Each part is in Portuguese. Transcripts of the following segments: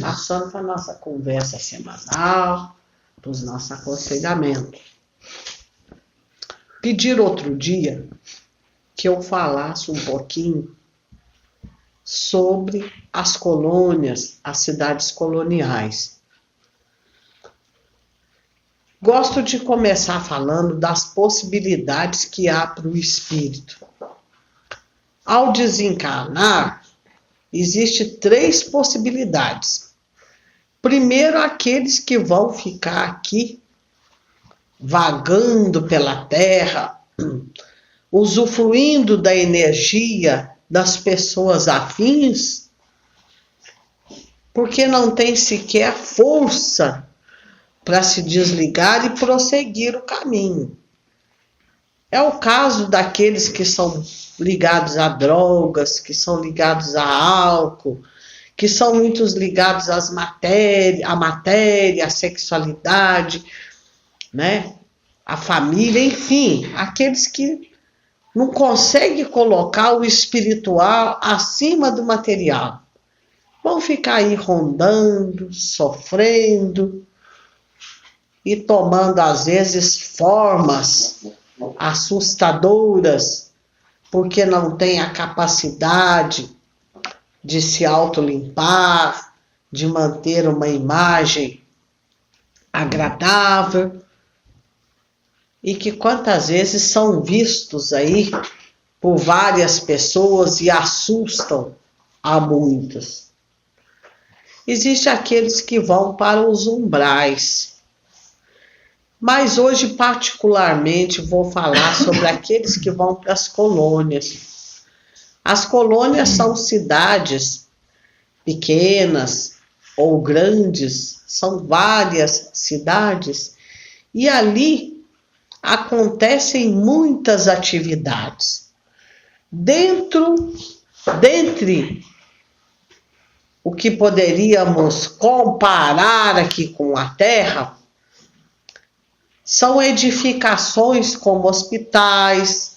passando para a nossa conversa semanal, para os nossos aconselhamentos. Pediram outro dia que eu falasse um pouquinho sobre as colônias, as cidades coloniais. Gosto de começar falando das possibilidades que há para o espírito. Ao desencarnar, existem 3 possibilidades. Primeiro, aqueles que vão ficar aqui, vagando pela terra, usufruindo da energia das pessoas afins, porque não tem sequer força para se desligar e prosseguir o caminho. É o caso daqueles que são ligados a drogas, que são ligados a álcool, que são muitos ligados à matéria, à sexualidade, né? A família, enfim, aqueles que não conseguem colocar o espiritual acima do material. Vão ficar aí rondando, sofrendo e tomando, às vezes, formas assustadoras, porque não tem a capacidade de se autolimpar, de manter uma imagem agradável, e que quantas vezes são vistos aí por várias pessoas e assustam a muitos. Existem aqueles que vão para os umbrais. Mas hoje, particularmente, vou falar sobre aqueles que vão para as colônias. As colônias são cidades pequenas ou grandes, são várias cidades, e ali acontecem muitas atividades. Dentre o que poderíamos comparar aqui com a Terra, são edificações como hospitais,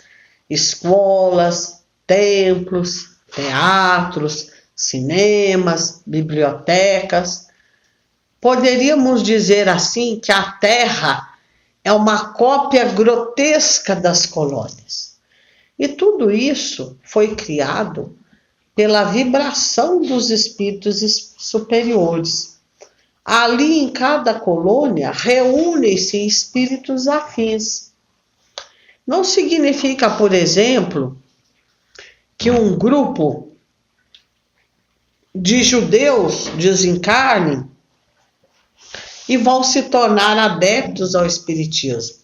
escolas, templos, teatros, cinemas, bibliotecas. Poderíamos dizer assim que a Terra é uma cópia grotesca das colônias. E tudo isso foi criado pela vibração dos espíritos superiores. Ali em cada colônia reúnem-se espíritos afins. Não significa, por exemplo, que um grupo de judeus desencarnem e vão se tornar adeptos ao espiritismo.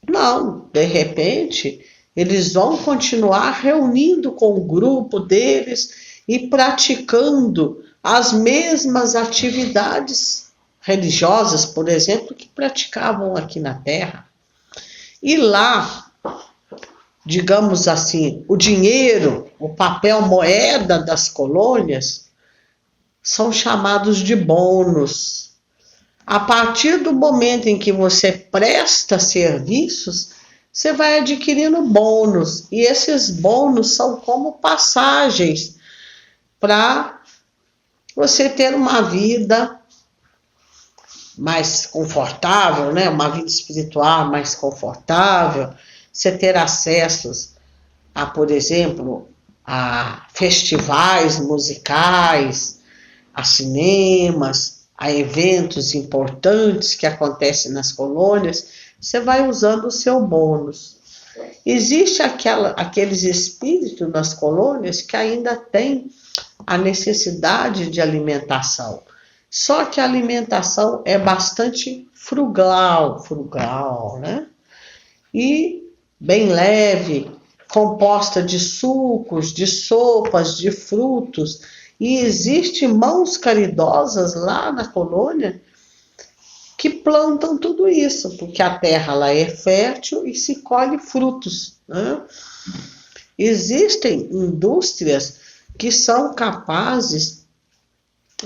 Não, de repente, eles vão continuar reunindo com o grupo deles e praticando as mesmas atividades religiosas, por exemplo, que praticavam aqui na Terra. E lá, digamos assim, o dinheiro, o papel moeda das colônias são chamados de bônus. A partir do momento em que você presta serviços, você vai adquirindo bônus. E esses bônus são como passagens para você ter uma vida mais confortável, né? Uma vida espiritual mais confortável, você ter acessos a, por exemplo, a festivais musicais, a cinemas, a eventos importantes que acontecem nas colônias, você vai usando o seu bônus. Existe aqueles espíritos nas colônias que ainda têm a necessidade de alimentação. Só que a alimentação é bastante frugal, né? E bem leve, composta de sucos, de sopas, de frutos. E existem mãos caridosas lá na colônia que plantam tudo isso, porque a terra lá é fértil e se colhe frutos, né? Existem indústrias que são capazes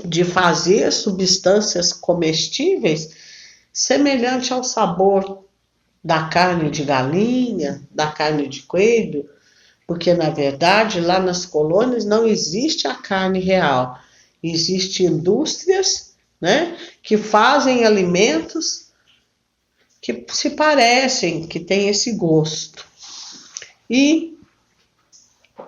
de fazer substâncias comestíveis semelhante ao sabor da carne de galinha, da carne de coelho, porque na verdade lá nas colônias não existe a carne real, Existem indústrias, né, que fazem alimentos que se parecem, que têm esse gosto. E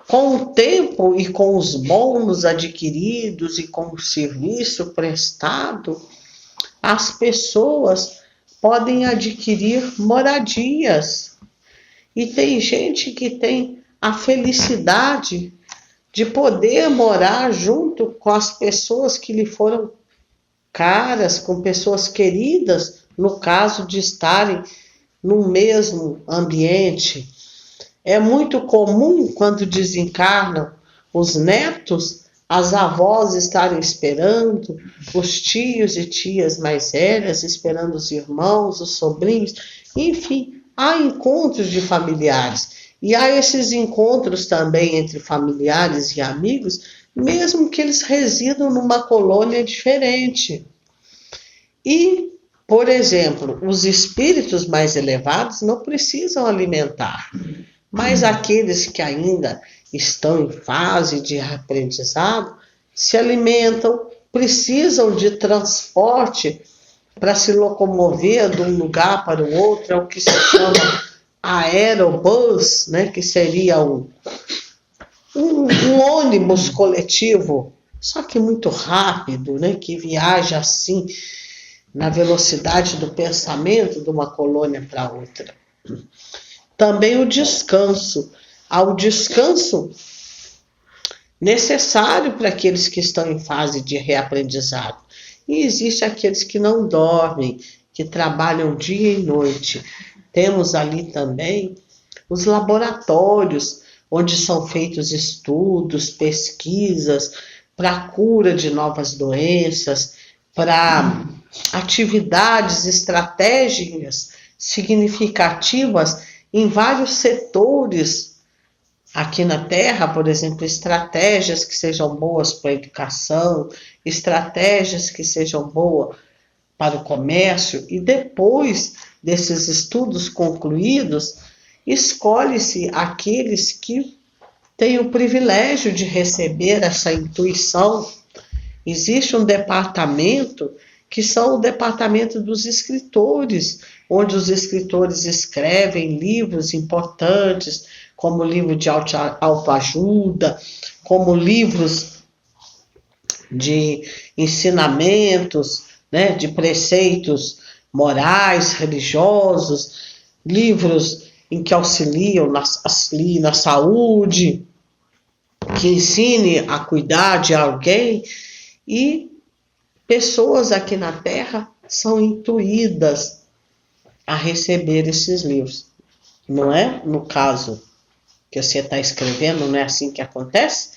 com o tempo e com os bônus adquiridos e com o serviço prestado, as pessoas podem adquirir moradias. E tem gente que tem a felicidade de poder morar junto com as pessoas que lhe foram caras, com pessoas queridas, no caso de estarem no mesmo ambiente. É muito comum, quando desencarnam os netos, as avós estarem esperando, os tios e tias mais velhas esperando os irmãos, os sobrinhos, enfim, há encontros de familiares. E há esses encontros também entre familiares e amigos, mesmo que eles residam numa colônia diferente. E, por exemplo, os espíritos mais elevados não precisam alimentar, mas aqueles que ainda estão em fase de aprendizado se alimentam, precisam de transporte para se locomover de um lugar para o outro, é o que se chama aerobus, né, que seria um ônibus coletivo, só que muito rápido, né, que viaja assim na velocidade do pensamento de uma colônia para outra. Também o descanso. Há o descanso necessário para aqueles que estão em fase de reaprendizado. E existe aqueles que não dormem, que trabalham dia e noite. Temos ali também os laboratórios, onde são feitos estudos, pesquisas para a cura de novas doenças, para atividades estratégicas significativas em vários setores aqui na Terra, por exemplo, estratégias que sejam boas para a educação, estratégias que sejam boas para o comércio, e depois desses estudos concluídos, escolhe-se aqueles que têm o privilégio de receber essa intuição. Existe um departamento que são o departamento dos escritores, onde os escritores escrevem livros importantes, como livro de autoajuda, como livros de ensinamentos, né, de preceitos morais, religiosos, livros em que auxiliam na saúde, que ensine a cuidar de alguém, e pessoas aqui na Terra são intuídas a receber esses livros. Não é? No caso que você está escrevendo, não é assim que acontece?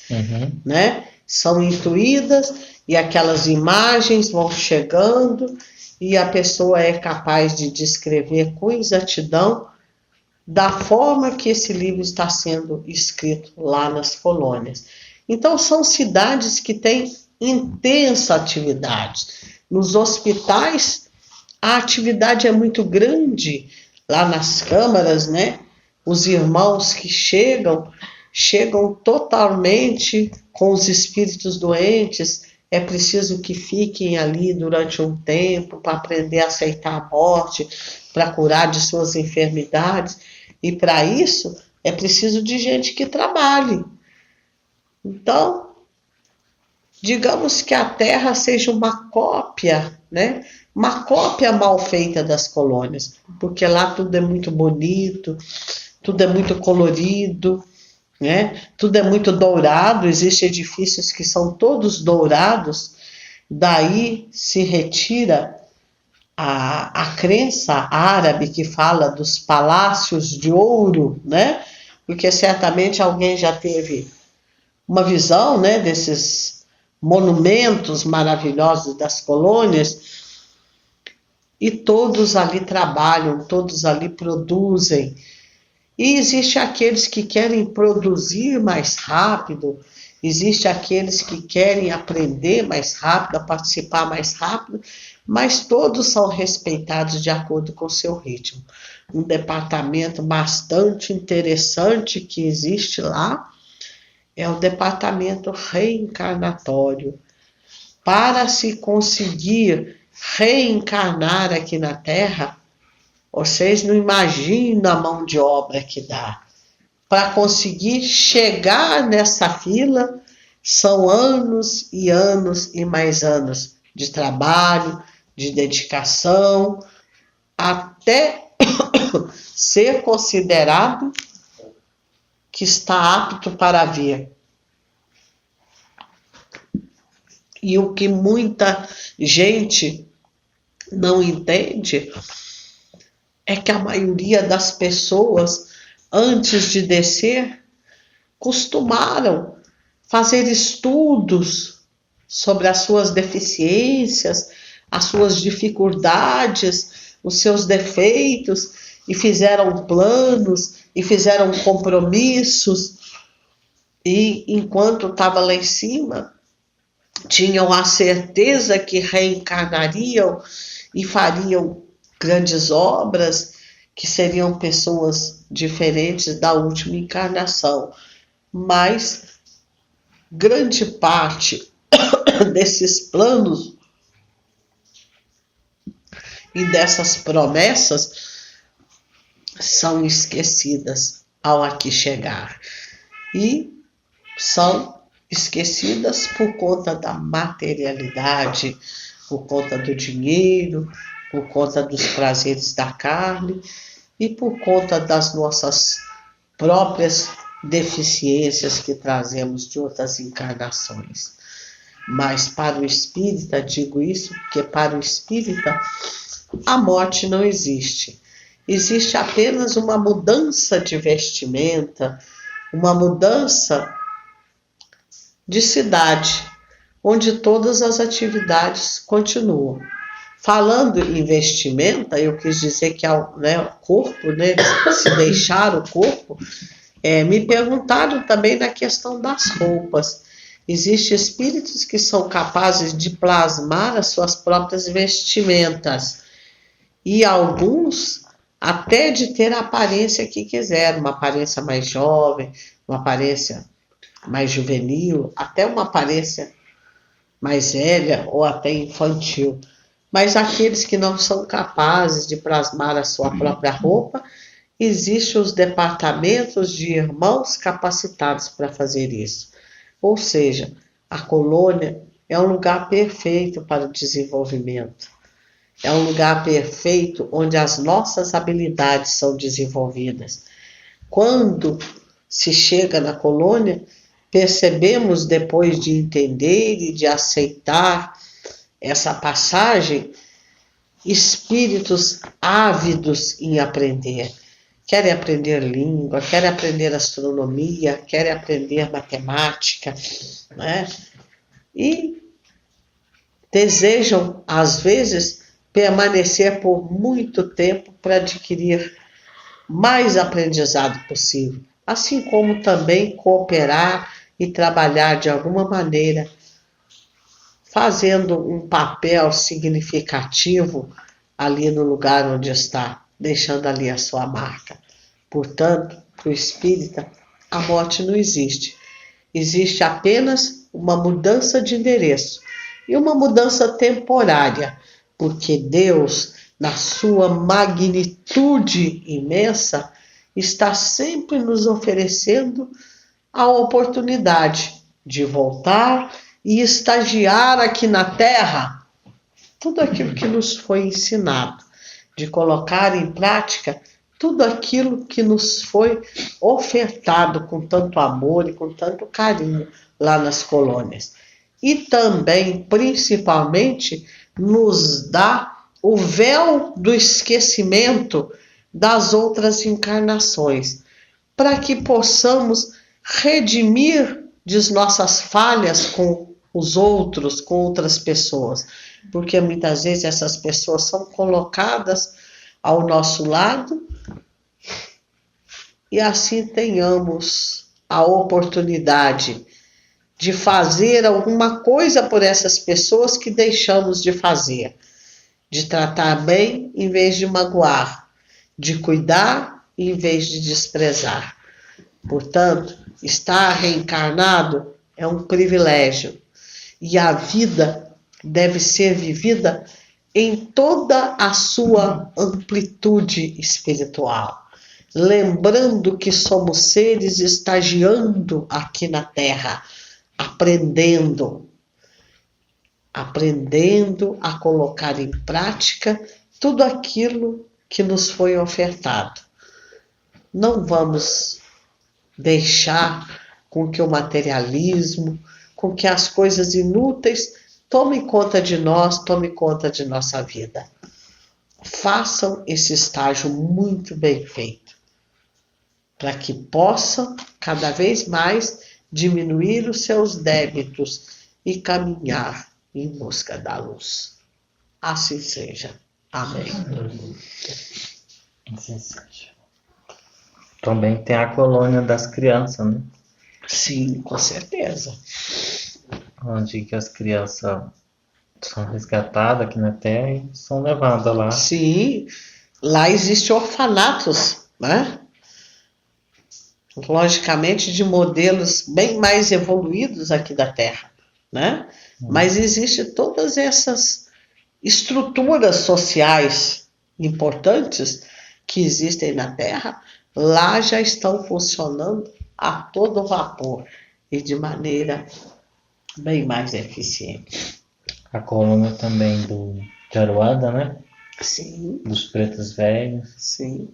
Né? São intuídas e aquelas imagens vão chegando e a pessoa é capaz de descrever com exatidão da forma que esse livro está sendo escrito lá nas colônias. Então, são cidades que têm intensa atividade. Nos hospitais, a atividade é muito grande. Lá nas câmaras, né? Os irmãos que chegam totalmente com os espíritos doentes. É preciso que fiquem ali durante um tempo para aprender a aceitar a morte, para curar de suas enfermidades. E para isso é preciso de gente que trabalhe. Então, digamos que a Terra seja uma cópia, né? Uma cópia mal feita das colônias, porque lá tudo é muito bonito, tudo é muito colorido, né? Tudo é muito dourado, existem edifícios que são todos dourados, daí se retira a crença árabe que fala dos palácios de ouro, né? Porque certamente alguém já teve uma visão, né, desses monumentos maravilhosos das colônias, e todos ali trabalham, todos ali produzem. E existe aqueles que querem produzir mais rápido, existe aqueles que querem aprender mais rápido, a participar mais rápido, mas todos são respeitados de acordo com o seu ritmo. Um departamento bastante interessante que existe lá é o departamento reencarnatório. para se conseguir reencarnar aqui na Terra, vocês não imaginam a mão de obra que dá. Para conseguir chegar nessa fila, são anos e anos e mais anos de trabalho, de dedicação, até ser considerado que está apto para ver. E o que muita gente não entende é que a maioria das pessoas, antes de descer, costumaram fazer estudos sobre as suas deficiências, as suas dificuldades, os seus defeitos, e fizeram planos, e fizeram compromissos, e enquanto estava lá em cima, tinham a certeza que reencarnariam e fariam grandes obras, que seriam pessoas diferentes da última encarnação. Mas grande parte desses planos e dessas promessas são esquecidas ao aqui chegar. E são esquecidas por conta da materialidade, por conta do dinheiro, por conta dos prazeres da carne e por conta das nossas próprias deficiências que trazemos de outras encarnações. Mas para o espírita, digo isso porque para o espírita a morte não existe. Existe apenas uma mudança de vestimenta, uma mudança de cidade, onde todas as atividades continuam. Falando em vestimenta, eu quis dizer que o corpo, se deixar o corpo, me perguntaram também na questão das roupas. Existem espíritos que são capazes de plasmar as suas próprias vestimentas, e alguns até de ter a aparência que quiser, uma aparência mais jovem, uma aparência mais juvenil, até uma aparência mais velha ou até infantil. Mas aqueles que não são capazes de plasmar a sua própria roupa, existem os departamentos de irmãos capacitados para fazer isso. Ou seja, a colônia é um lugar perfeito para o desenvolvimento. É um lugar perfeito onde as nossas habilidades são desenvolvidas. Quando se chega na colônia, percebemos, depois de entender e de aceitar essa passagem, espíritos ávidos em aprender. Querem aprender língua, querem aprender astronomia, querem aprender matemática, E desejam, às vezes, permanecer por muito tempo para adquirir mais aprendizado possível, assim como também cooperar e trabalhar de alguma maneira, fazendo um papel significativo ali no lugar onde está, deixando ali a sua marca. Portanto, para o espírita, a morte não existe. Existe apenas uma mudança de endereço e uma mudança temporária, porque Deus, na sua magnitude imensa, está sempre nos oferecendo a oportunidade de voltar e estagiar aqui na Terra tudo aquilo que nos foi ensinado, de colocar em prática tudo aquilo que nos foi ofertado com tanto amor e com tanto carinho lá nas colônias. E também, principalmente, nos dá o véu do esquecimento das outras encarnações, para que possamos redimir de nossas falhas com os outros, com outras pessoas, porque muitas vezes essas pessoas são colocadas ao nosso lado e assim tenhamos a oportunidade de fazer alguma coisa por essas pessoas que deixamos de fazer, de tratar bem em vez de magoar, de cuidar em vez de desprezar. Portanto, estar reencarnado é um privilégio e a vida deve ser vivida em toda a sua amplitude espiritual, lembrando que somos seres estagiando aqui na Terra, aprendendo a colocar em prática tudo aquilo que nos foi ofertado. Não vamos deixar com que o materialismo, com que as coisas inúteis tomem conta de nós, tomem conta de nossa vida. Façam esse estágio muito bem feito, para que possam cada vez mais diminuir os seus débitos e caminhar em busca da luz. Assim seja. Amém. Assim seja. Também tem a colônia das crianças, né? Sim, com certeza. Onde que as crianças são resgatadas aqui na Terra e são levadas lá. Sim, lá existem orfanatos, né? Logicamente de modelos bem mais evoluídos aqui da Terra, né? Mas existem todas essas estruturas sociais importantes que existem na Terra, lá já estão funcionando a todo vapor e de maneira bem mais eficiente. A colônia também de Aruanda, né? Sim, Dos pretos velhos. sim.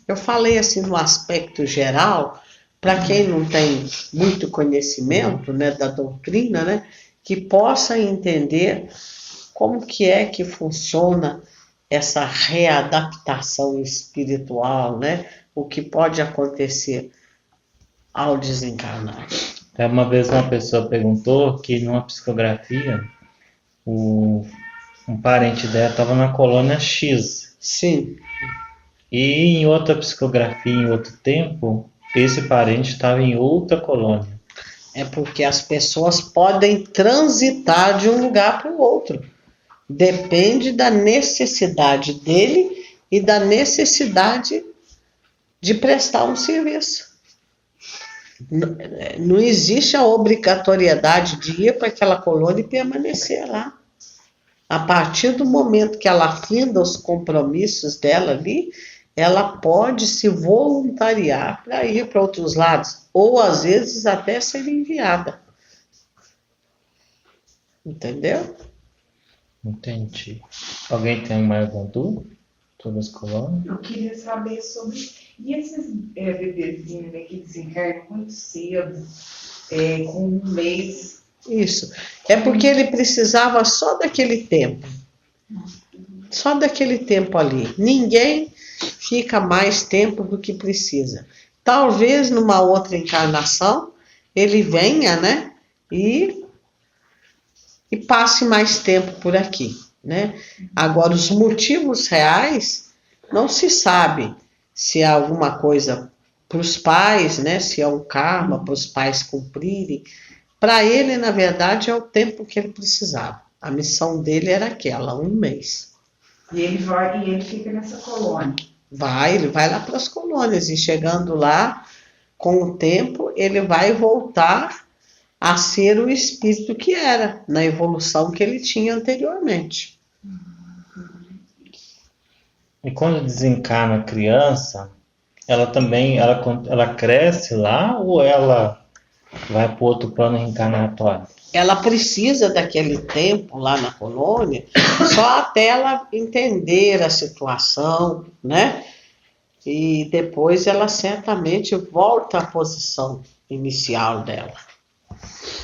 Eu falei assim no aspecto geral, para quem não tem muito conhecimento, né, da doutrina, né, que possa entender como que é que funciona essa readaptação espiritual, né? O que pode acontecer ao desencarnar. Uma vez uma pessoa perguntou que numa psicografia um parente dela estava na colônia X. Sim, E em outra psicografia, em outro tempo, esse parente estava em outra colônia. é porque as pessoas podem transitar de um lugar para o outro. Depende da necessidade dele e da necessidade de prestar um serviço. Não existe a obrigatoriedade de ir para aquela colônia e permanecer lá. A partir do momento que ela finda os compromissos dela ali, ela pode se voluntariar para ir para outros lados, ou às vezes até ser enviada. Entendeu? Entendi. Alguém tem mais alguma dúvida sobre as colônias? Eu queria saber sobre. E esses bebezinhos, né, que desencarnam muito cedo, com 1 mês. Isso. É porque ele precisava só daquele tempo. Só daquele tempo ali. Ninguém fica mais tempo do que precisa. Talvez numa outra encarnação ele venha, né? E passe mais tempo por aqui, né? Agora, os motivos reais não se sabe se é alguma coisa para os pais, né? Se é um karma para os pais cumprirem. Para ele, na verdade, é o tempo que ele precisava. A missão dele era aquela, 1 mês. E ele fica nessa colônia. Ele vai lá para as colônias e chegando lá, com o tempo, ele vai voltar a ser o espírito que era, na evolução que ele tinha anteriormente. E quando desencarna a criança, ela também, ela cresce lá ou ela vai para outro plano reencarnatório? Ela precisa daquele tempo lá na colônia, só até ela entender a situação, né? E depois ela certamente volta à posição inicial dela.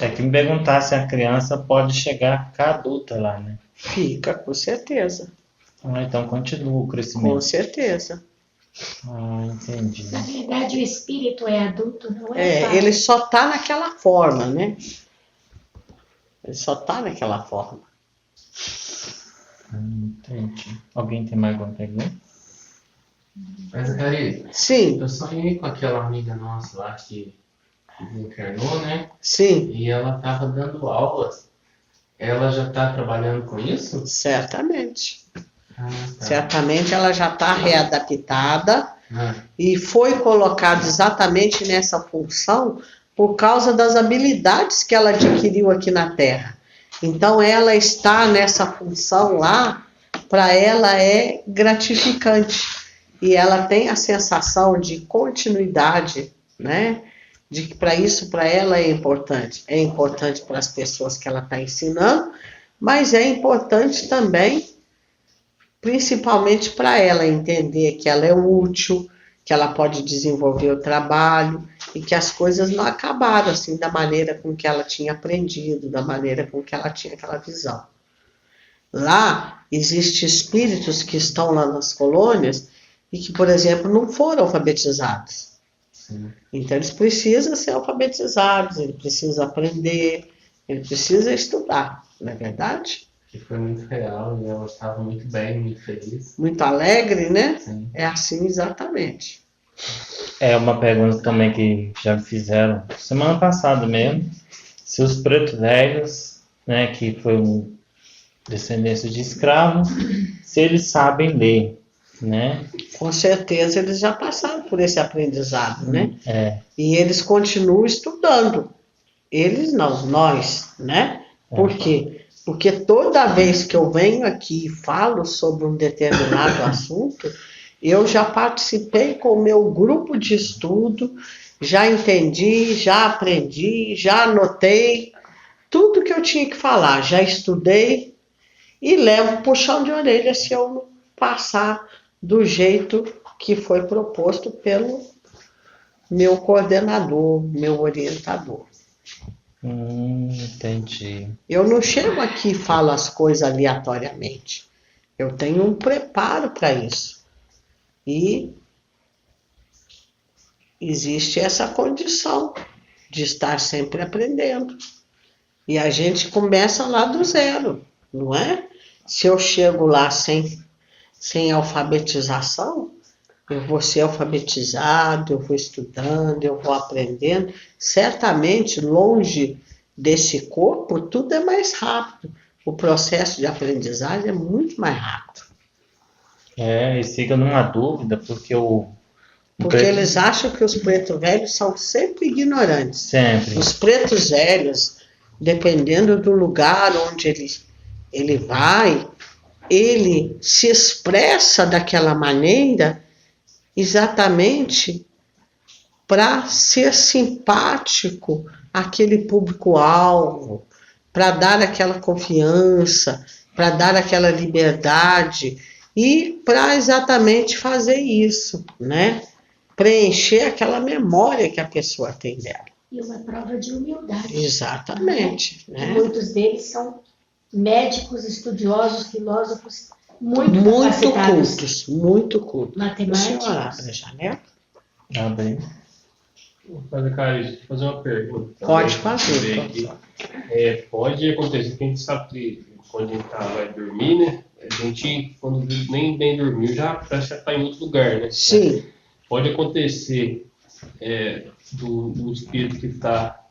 É que me perguntar se a criança pode chegar a ficar adulta lá, né? Fica, com certeza. Então continua o crescimento. Com certeza. Entendi. Na verdade, o espírito é adulto, não é? Ele só está naquela forma, né? Ele só está naquela forma. Entendi. Alguém tem mais alguma pergunta? Mas, Cari, Sim, eu sonhei com aquela amiga nossa lá que encarnou, né? sim, E ela tava dando aulas. Ela já tá trabalhando com isso? certamente. Tá. Certamente ela já está readaptada Ah, e foi colocada exatamente nessa função por causa das habilidades que ela adquiriu aqui na Terra. Então, ela está nessa função lá, para ela é gratificante. E ela tem a sensação de continuidade, né? De que para isso, para ela é importante. É importante para as pessoas que ela está ensinando, mas é importante também, principalmente para ela entender que ela é útil, que ela pode desenvolver o trabalho e que as coisas não acabaram assim da maneira com que ela tinha aprendido, da maneira com que ela tinha aquela visão. Lá existem espíritos que estão lá nas colônias e que, por exemplo, não foram alfabetizados. Então eles precisam ser alfabetizados, ele precisa aprender, ele precisa estudar, não é verdade? Que foi muito real e ela estava muito bem, muito feliz. Muito alegre, né? Sim. É assim exatamente. É uma pergunta também que já me fizeram semana passada mesmo. Se os pretos velhos, né, que foi um descendência de escravo, se eles sabem ler, né? Com certeza eles já passaram por esse aprendizado, né? É. E eles continuam estudando. Eles não, nós, né? Por quê? Porque toda vez que eu venho aqui e falo sobre um determinado assunto, eu já participei com o meu grupo de estudo, já entendi, já aprendi, já anotei tudo que eu tinha que falar, já estudei e levo puxão de orelha se eu não passar do jeito que foi proposto pelo meu coordenador, meu orientador. Entendi. Eu não chego aqui e falo as coisas aleatoriamente. Eu tenho um preparo para isso. E existe essa condição de estar sempre aprendendo. E a gente começa lá do zero, não é? Se eu chego lá sem alfabetização, eu vou ser alfabetizado, eu vou estudando, eu vou aprendendo. Certamente, longe desse corpo, tudo é mais rápido. O processo de aprendizagem é muito mais rápido. E fica numa dúvida, porque Porque eles acham que os pretos velhos são sempre ignorantes. Sempre. Os pretos velhos, dependendo do lugar onde ele vai, ele se expressa daquela maneira exatamente para ser simpático àquele público-alvo, para dar aquela confiança, para dar aquela liberdade e para exatamente fazer isso, né? Preencher aquela memória que a pessoa tem dela. E uma prova de humildade. Exatamente. Né? Muitos deles são médicos, estudiosos, filósofos, muito cultos, muito cultos. Matemáticos. O senhor abre a janela? Abre. Padre Caio, fazer uma pergunta. Pode fazer. Pode acontecer que a gente sabe que quando a gente vai dormir, né? A gente, quando nem bem dormiu, já parece que está em outro lugar, né? Sim. Pode acontecer do espírito que está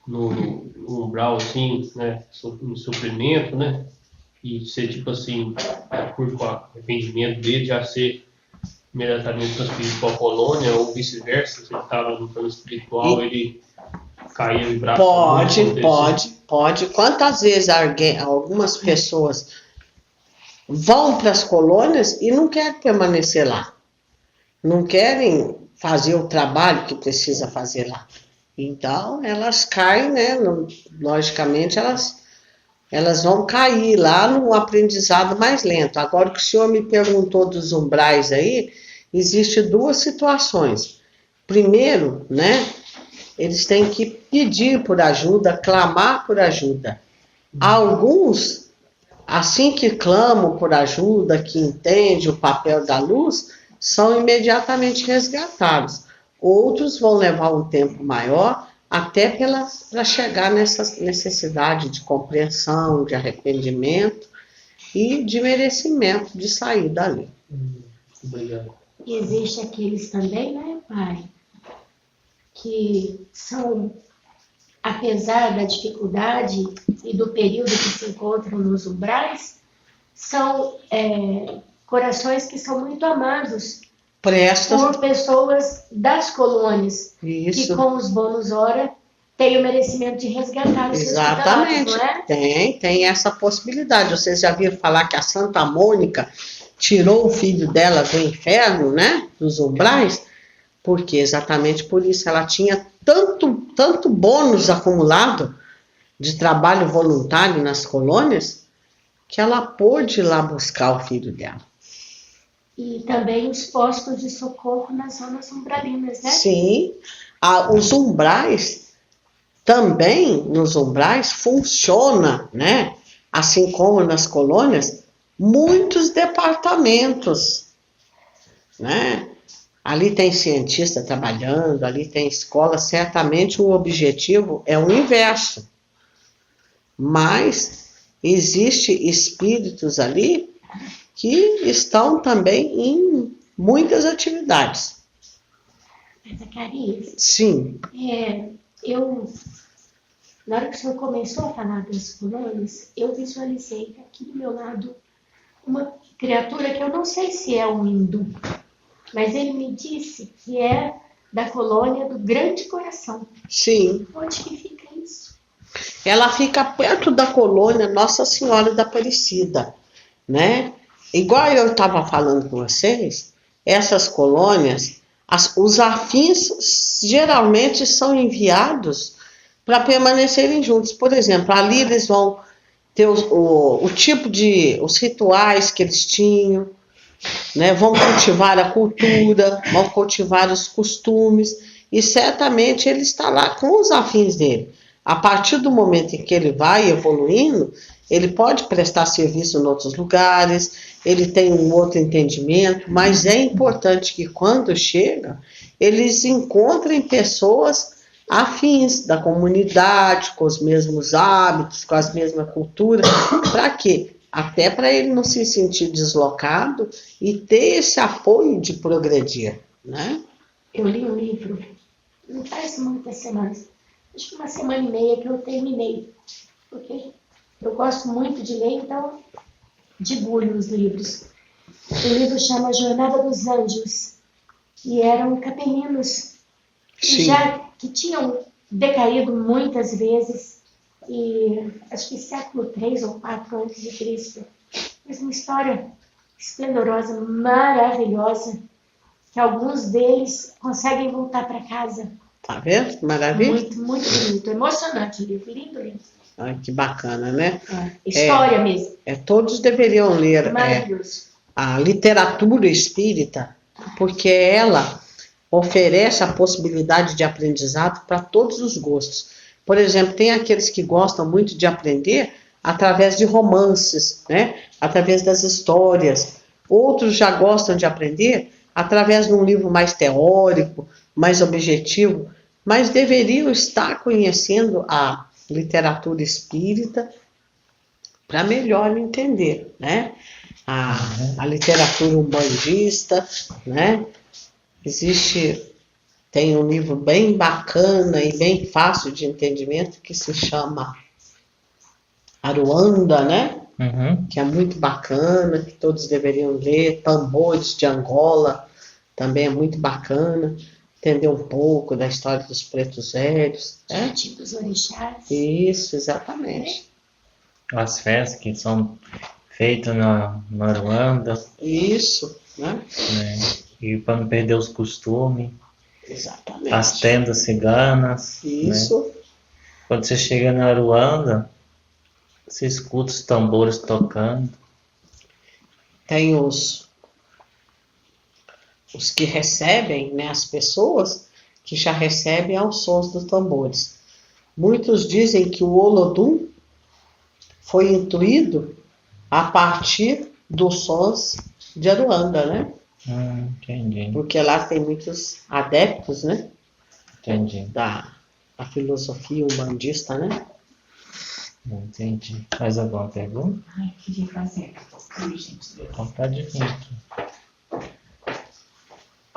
no umbral, assim, né? No sofrimento, né? E ser tipo assim, de acordo com o arrependimento dele, já ser imediatamente transferido para a colônia, ou vice-versa, se ele estava no plano espiritual, ele caía em braço. Pode. Quantas vezes algumas pessoas vão para as colônias e não querem permanecer lá? Não querem fazer o trabalho que precisa fazer lá. Então, elas caem, né? Logicamente, elas vão cair lá no aprendizado mais lento. Agora, o que o senhor me perguntou dos umbrais aí, existem duas situações. Primeiro, né? Eles têm que pedir por ajuda, clamar por ajuda. Alguns, assim que clamam por ajuda, que entendem o papel da luz, são imediatamente resgatados. Outros vão levar um tempo maior, até para chegar nessa necessidade de compreensão, de arrependimento e de merecimento de sair dali. Obrigado. E existe aqueles também, né, pai, que são, apesar da dificuldade e do período que se encontram nos umbrais, são corações que são muito amados por pessoas das colônias, Isso. que com os bônus hora tem o merecimento de resgatar os seus Exatamente. tutelados, não é? Tem essa possibilidade. Vocês já viram falar que a Santa Mônica tirou o filho dela do inferno, né? Dos umbrais? Porque exatamente por isso ela tinha tanto bônus acumulado de trabalho voluntário nas colônias que ela pôde ir lá buscar o filho dela. E também os postos de socorro nas zonas umbralinas, né? Sim, os umbrais, também nos umbrais funciona, né? Assim como nas colônias, muitos departamentos, né? Ali tem cientista trabalhando, ali tem escola, certamente o objetivo é o inverso. Mas existem espíritos ali que estão também em muitas atividades. Zacarias, Sim, na hora que o senhor começou a falar das colônias, eu visualizei aqui do meu lado uma criatura que eu não sei se é um hindu, mas ele me disse que é da colônia do Grande Coração. sim. Onde que fica isso? Ela fica perto da colônia Nossa Senhora da Aparecida, né? Igual eu estava falando com vocês, essas colônias, os afins geralmente são enviados para permanecerem juntos. Por exemplo, ali eles vão ter o tipo de, os rituais que eles tinham, né? Vão cultivar a cultura, vão cultivar os costumes, e certamente ele está lá com os afins dele. A partir do momento em que ele vai evoluindo, ele pode prestar serviço em outros lugares, ele tem um outro entendimento, mas é importante que quando chega, eles encontrem pessoas afins da comunidade, com os mesmos hábitos, com as mesmas culturas. Para quê? Até para ele não se sentir deslocado e ter esse apoio de progredir, né? Eu li um livro, não faz muitas semanas, acho que 1 semana e meia que eu terminei, porque eu gosto muito de ler, então debulho os livros. O livro chama Jornada dos Anjos, e eram capelinos que tinham decaído muitas vezes, e acho que século 3 ou 4 antes de Cristo. Mas uma história esplendorosa, maravilhosa, que alguns deles conseguem voltar para casa. Tá vendo? Maravilha? Muito, muito bonito, emocionante o livro, lindo, lindo. Ai, que bacana, né? História mesmo. Todos deveriam ler Maravilhoso. a literatura espírita, porque ela oferece a possibilidade de aprendizado para todos os gostos. Por exemplo, tem aqueles que gostam muito de aprender através de romances, né? Através das histórias. Outros já gostam de aprender através de um livro mais teórico, mais objetivo, mas deveriam estar conhecendo a literatura espírita para melhor entender, né? A literatura umbandista, né? Tem um livro bem bacana e bem fácil de entendimento que se chama Aruanda, né? Uhum. Que é muito bacana, que todos deveriam ler. Tambores de Angola também é muito bacana. Entender um pouco da história dos pretos velhos. Né? Dos orixás. Isso, exatamente. As festas que são feitas na Ruanda, Isso, né? né? E para não perder os costumes, Exatamente. as tendas ciganas. Isso. Né? Quando você chega na Ruanda, você escuta os tambores tocando. Tem os que recebem, né, as pessoas que já recebem aos sons dos tambores. Muitos dizem que o Olodum foi intuído a partir dos sons de Aruanda, né? Entendi. Porque lá tem muitos adeptos, né? Entendi. Da filosofia umbandista, né? Entendi. Mais alguma pergunta? Ai, queria fazer. Ai, gente. Então pode vir aqui.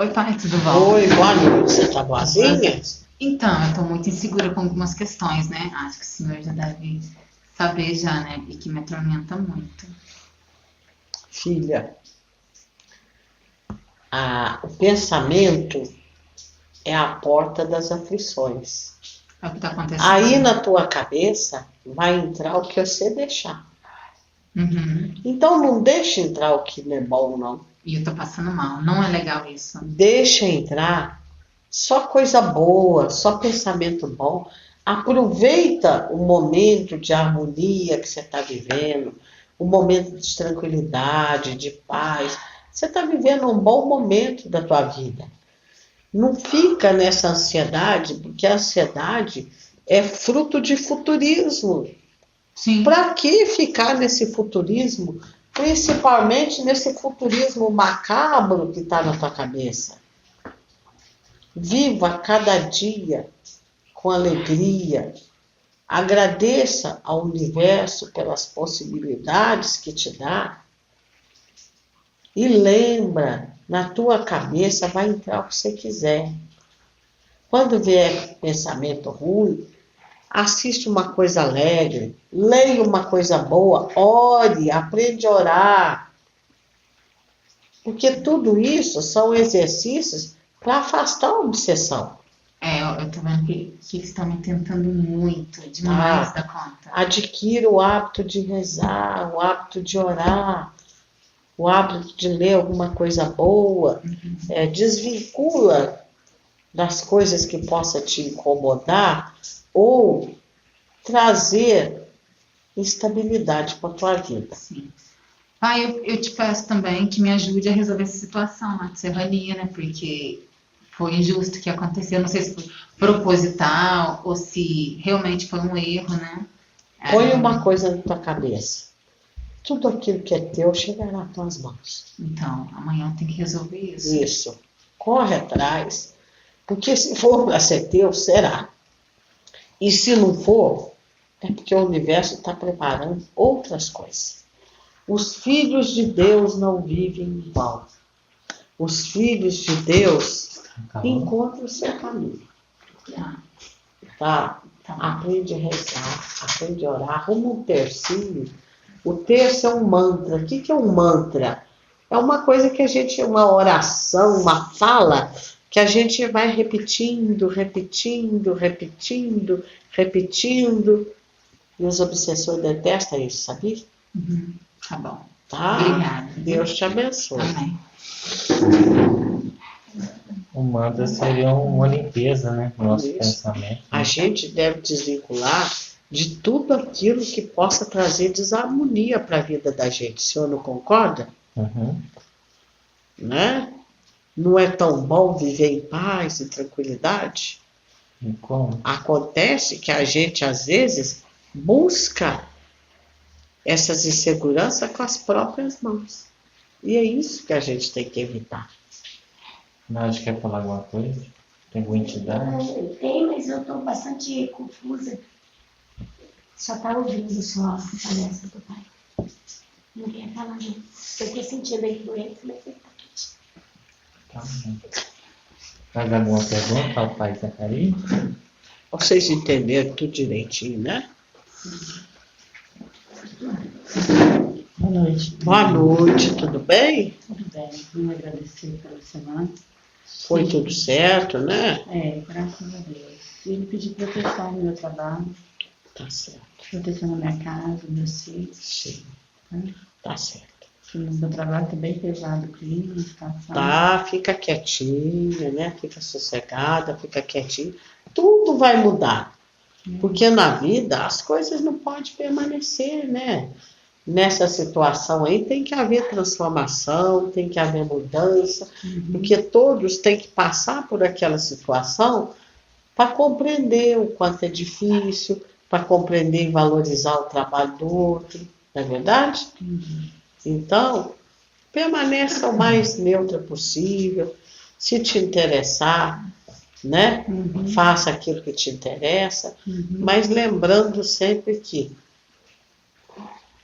Oi, pai, tudo bom? Oi, boa noite. Você tá boazinha? Então, eu tô muito insegura com algumas questões, né? Acho que o senhor já deve saber já, né? E que me atormenta muito. Filha, o pensamento é a porta das aflições. É o que está acontecendo. Aí na tua cabeça vai entrar o que você deixar. Uhum. Então não deixa entrar o que não é bom, não. E eu tô passando mal. Não é legal isso. Deixa entrar só coisa boa, só pensamento bom. Aproveita o momento de harmonia que você está vivendo, o momento de tranquilidade, de paz. Você está vivendo um bom momento da tua vida. Não fica nessa ansiedade, porque a ansiedade é fruto de futurismo. Sim. Para que ficar nesse futurismo, principalmente nesse futurismo macabro que está na tua cabeça? Viva cada dia com alegria. Agradeça ao universo pelas possibilidades que te dá. E lembra, na tua cabeça vai entrar o que você quiser. Quando vier pensamento ruim, assiste uma coisa alegre, leia uma coisa boa, ore, aprende a orar. Porque tudo isso são exercícios para afastar a obsessão. Eu tô vendo que eles estão me tentando muito, demais da conta. Adquira o hábito de rezar, o hábito de orar, o hábito de ler alguma coisa boa. Desvincula das coisas que possa te incomodar ou trazer instabilidade para a tua vida. Sim. Pai, eu te peço também que me ajude a resolver essa situação lá de Serrania, né? Porque foi injusto o que aconteceu. Não sei se foi proposital ou se realmente foi um erro, né? Põe uma coisa na tua cabeça. Tudo aquilo que é teu chegará às tuas mãos. Então, amanhã tem que resolver isso. Isso. Corre atrás. Porque se for para ser teu, será. E se não for, é porque o universo está preparando outras coisas. Os filhos de Deus não vivem em vão. Os filhos de Deus encontram o seu caminho. Tá? Aprende a rezar, aprende a orar, arruma um tercinho. O terço é um mantra. O que é um mantra? É uma coisa que a gente, uma oração, uma fala, que a gente vai repetindo, repetindo, repetindo, repetindo. E os obsessores detestam isso, sabia? Uhum. Tá bom. Tá? Obrigada. Deus te abençoe. Amém. O mantra seria uma limpeza, né? Do nosso Isso. pensamento. A gente deve desvincular de tudo aquilo que possa trazer desarmonia para a vida da gente. O senhor não concorda? Uhum. Né? Não é tão bom viver em paz e tranquilidade? E como? Acontece que a gente, às vezes, busca essas inseguranças com as próprias mãos. E é isso que a gente tem que evitar. Nádia quer falar alguma coisa? Tem alguma entidade? Tem, mas eu estou bastante confusa. Só está ouvindo só a palestra do pai. Não quer falar, não. Eu estou sentindo aí doente, mas ele está quietinho. Tá bom. Mais alguma pergunta ao pai Zacarias? Vocês entenderam tudo direitinho, né? Boa noite. Boa noite, tudo bem? Tudo bem. Vim agradecer pela semana. Foi tudo certo, né? Graças a Deus. E ele pediu proteção no meu trabalho, Tá certo. proteção na minha casa, meus filhos. Sim, Né? tá certo. O meu trabalho está bem pesado, o clima, a situação. Tá, fica quietinha, né? Fica sossegada, fica quietinha. Tudo vai mudar. Porque na vida as coisas não podem permanecer, né? Nessa situação aí tem que haver transformação, tem que haver mudança, porque todos têm que passar por aquela situação para compreender o quanto é difícil, para compreender e valorizar o trabalho do outro, não é verdade? Então, permaneça o mais neutra possível. Se te interessar, né? Faça aquilo que te interessa, mas lembrando sempre que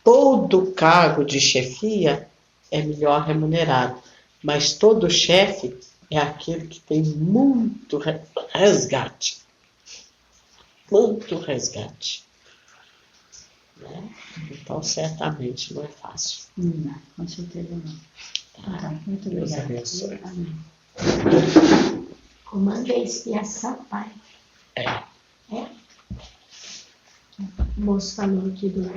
todo cargo de chefia é melhor remunerado, mas todo chefe é aquele que tem muito resgate. Muito resgate. Né? Então, certamente não é fácil. Não, com certeza não. Tá, muito Deus obrigada. abençoe. Amém. Comanda a expiação, pai. É. É? O moço falou aqui do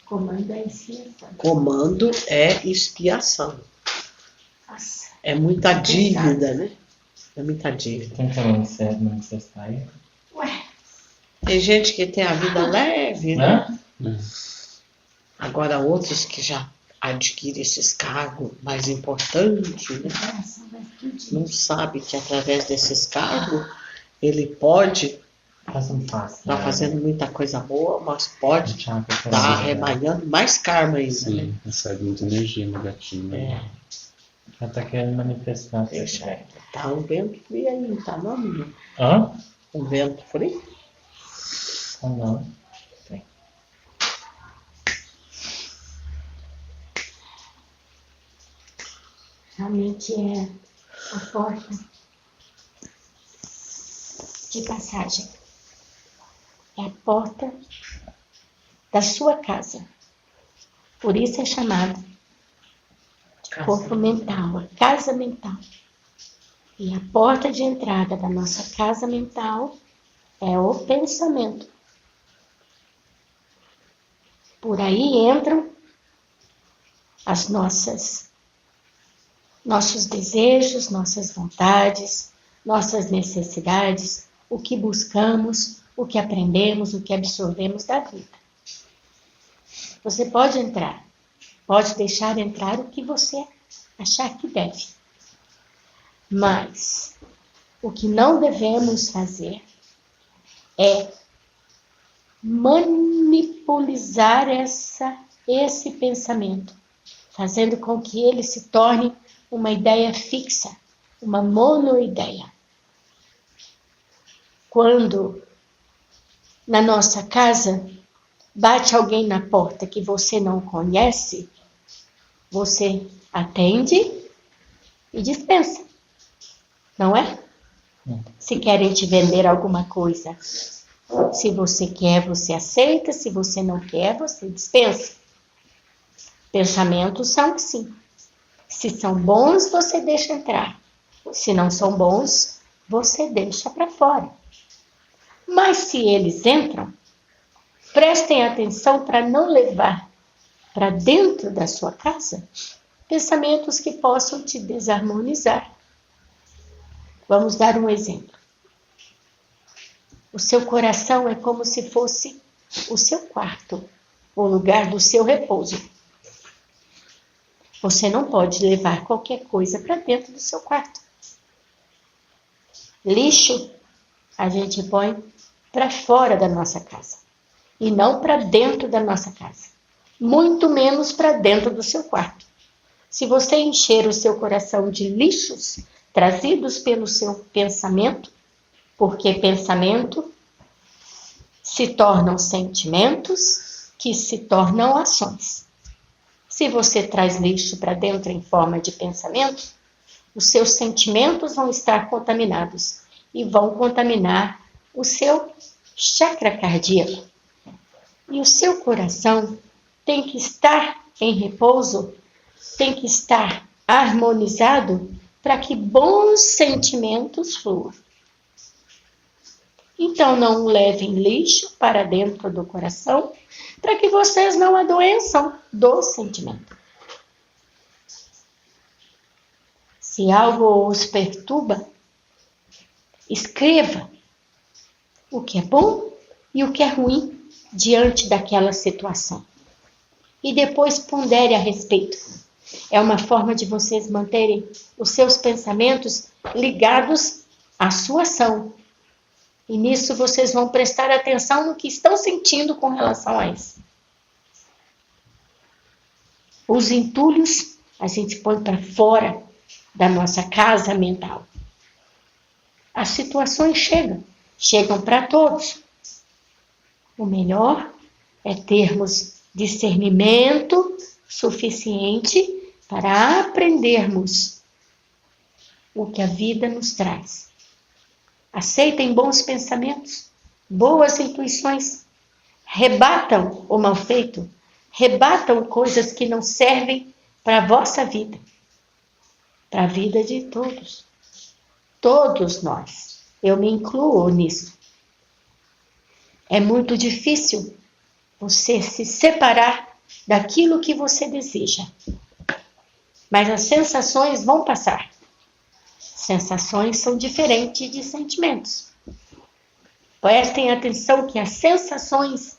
comando é expiação. Comando é expiação. Nossa, É muita dívida, né? É muita dívida. Quem quer manifestar aí? ué, Tem gente que tem a vida leve, né? Hã? Agora outros que já adquirem esses cargos mais importantes, né? o coração vai explodir. Não sabe que através desses cargos ele pode Faça um fácil. estar fazendo muita coisa boa, mas pode estar arrebanhando mais karma ainda, né? Sim, recebe muita energia negativa. É, Já tá querendo manifestar. deixa. Tá um vento frio aí, não tá não, menino? Hã? Um vento frio? Ou não? Realmente é a porta de passagem. É a porta da sua casa. Por isso é chamado de corpo mental, a casa mental. E a porta de entrada da nossa casa mental é o pensamento. Por aí entram as nossos desejos, nossas vontades, nossas necessidades, o que buscamos, o que aprendemos, o que absorvemos da vida. Você pode entrar, pode deixar entrar o que você achar que deve. Mas o que não devemos fazer é manipular esse pensamento, fazendo com que ele se torne uma ideia fixa, uma monoideia. Quando na nossa casa bate alguém na porta que você não conhece, você atende e dispensa, não é? Se querem te vender alguma coisa, se você quer, você aceita, se você não quer, você dispensa. Pensamentos são assim. Se são bons, você deixa entrar. Se não são bons, você deixa para fora. Mas se eles entram, prestem atenção para não levar para dentro da sua casa pensamentos que possam te desarmonizar. Vamos dar um exemplo. O seu coração é como se fosse o seu quarto, o lugar do seu repouso. Você não pode levar qualquer coisa para dentro do seu quarto. Lixo a gente põe para fora da nossa casa e não para dentro da nossa casa. Muito menos para dentro do seu quarto. Se você encher o seu coração de lixos trazidos pelo seu pensamento, porque pensamento se tornam sentimentos que se tornam ações. Se você traz lixo para dentro em forma de pensamento, os seus sentimentos vão estar contaminados e vão contaminar o seu chakra cardíaco. E o seu coração tem que estar em repouso, tem que estar harmonizado para que bons sentimentos fluam. Então não levem lixo para dentro do coração para que vocês não adoeçam do sentimento. Se algo os perturba, escreva o que é bom e o que é ruim diante daquela situação. E depois pondere a respeito. É uma forma de vocês manterem os seus pensamentos ligados à sua ação. E nisso vocês vão prestar atenção no que estão sentindo com relação a isso. Os entulhos a gente põe para fora da nossa casa mental. As situações chegam para todos. O melhor é termos discernimento suficiente para aprendermos o que a vida nos traz. Aceitem bons pensamentos, boas intuições, rebatam o mal feito, rebatam coisas que não servem para a vossa vida, para a vida de todos. Todos nós, eu me incluo nisso. É muito difícil você se separar daquilo que você deseja. Mas as sensações vão passar. Sensações são diferentes de sentimentos. Prestem atenção que as sensações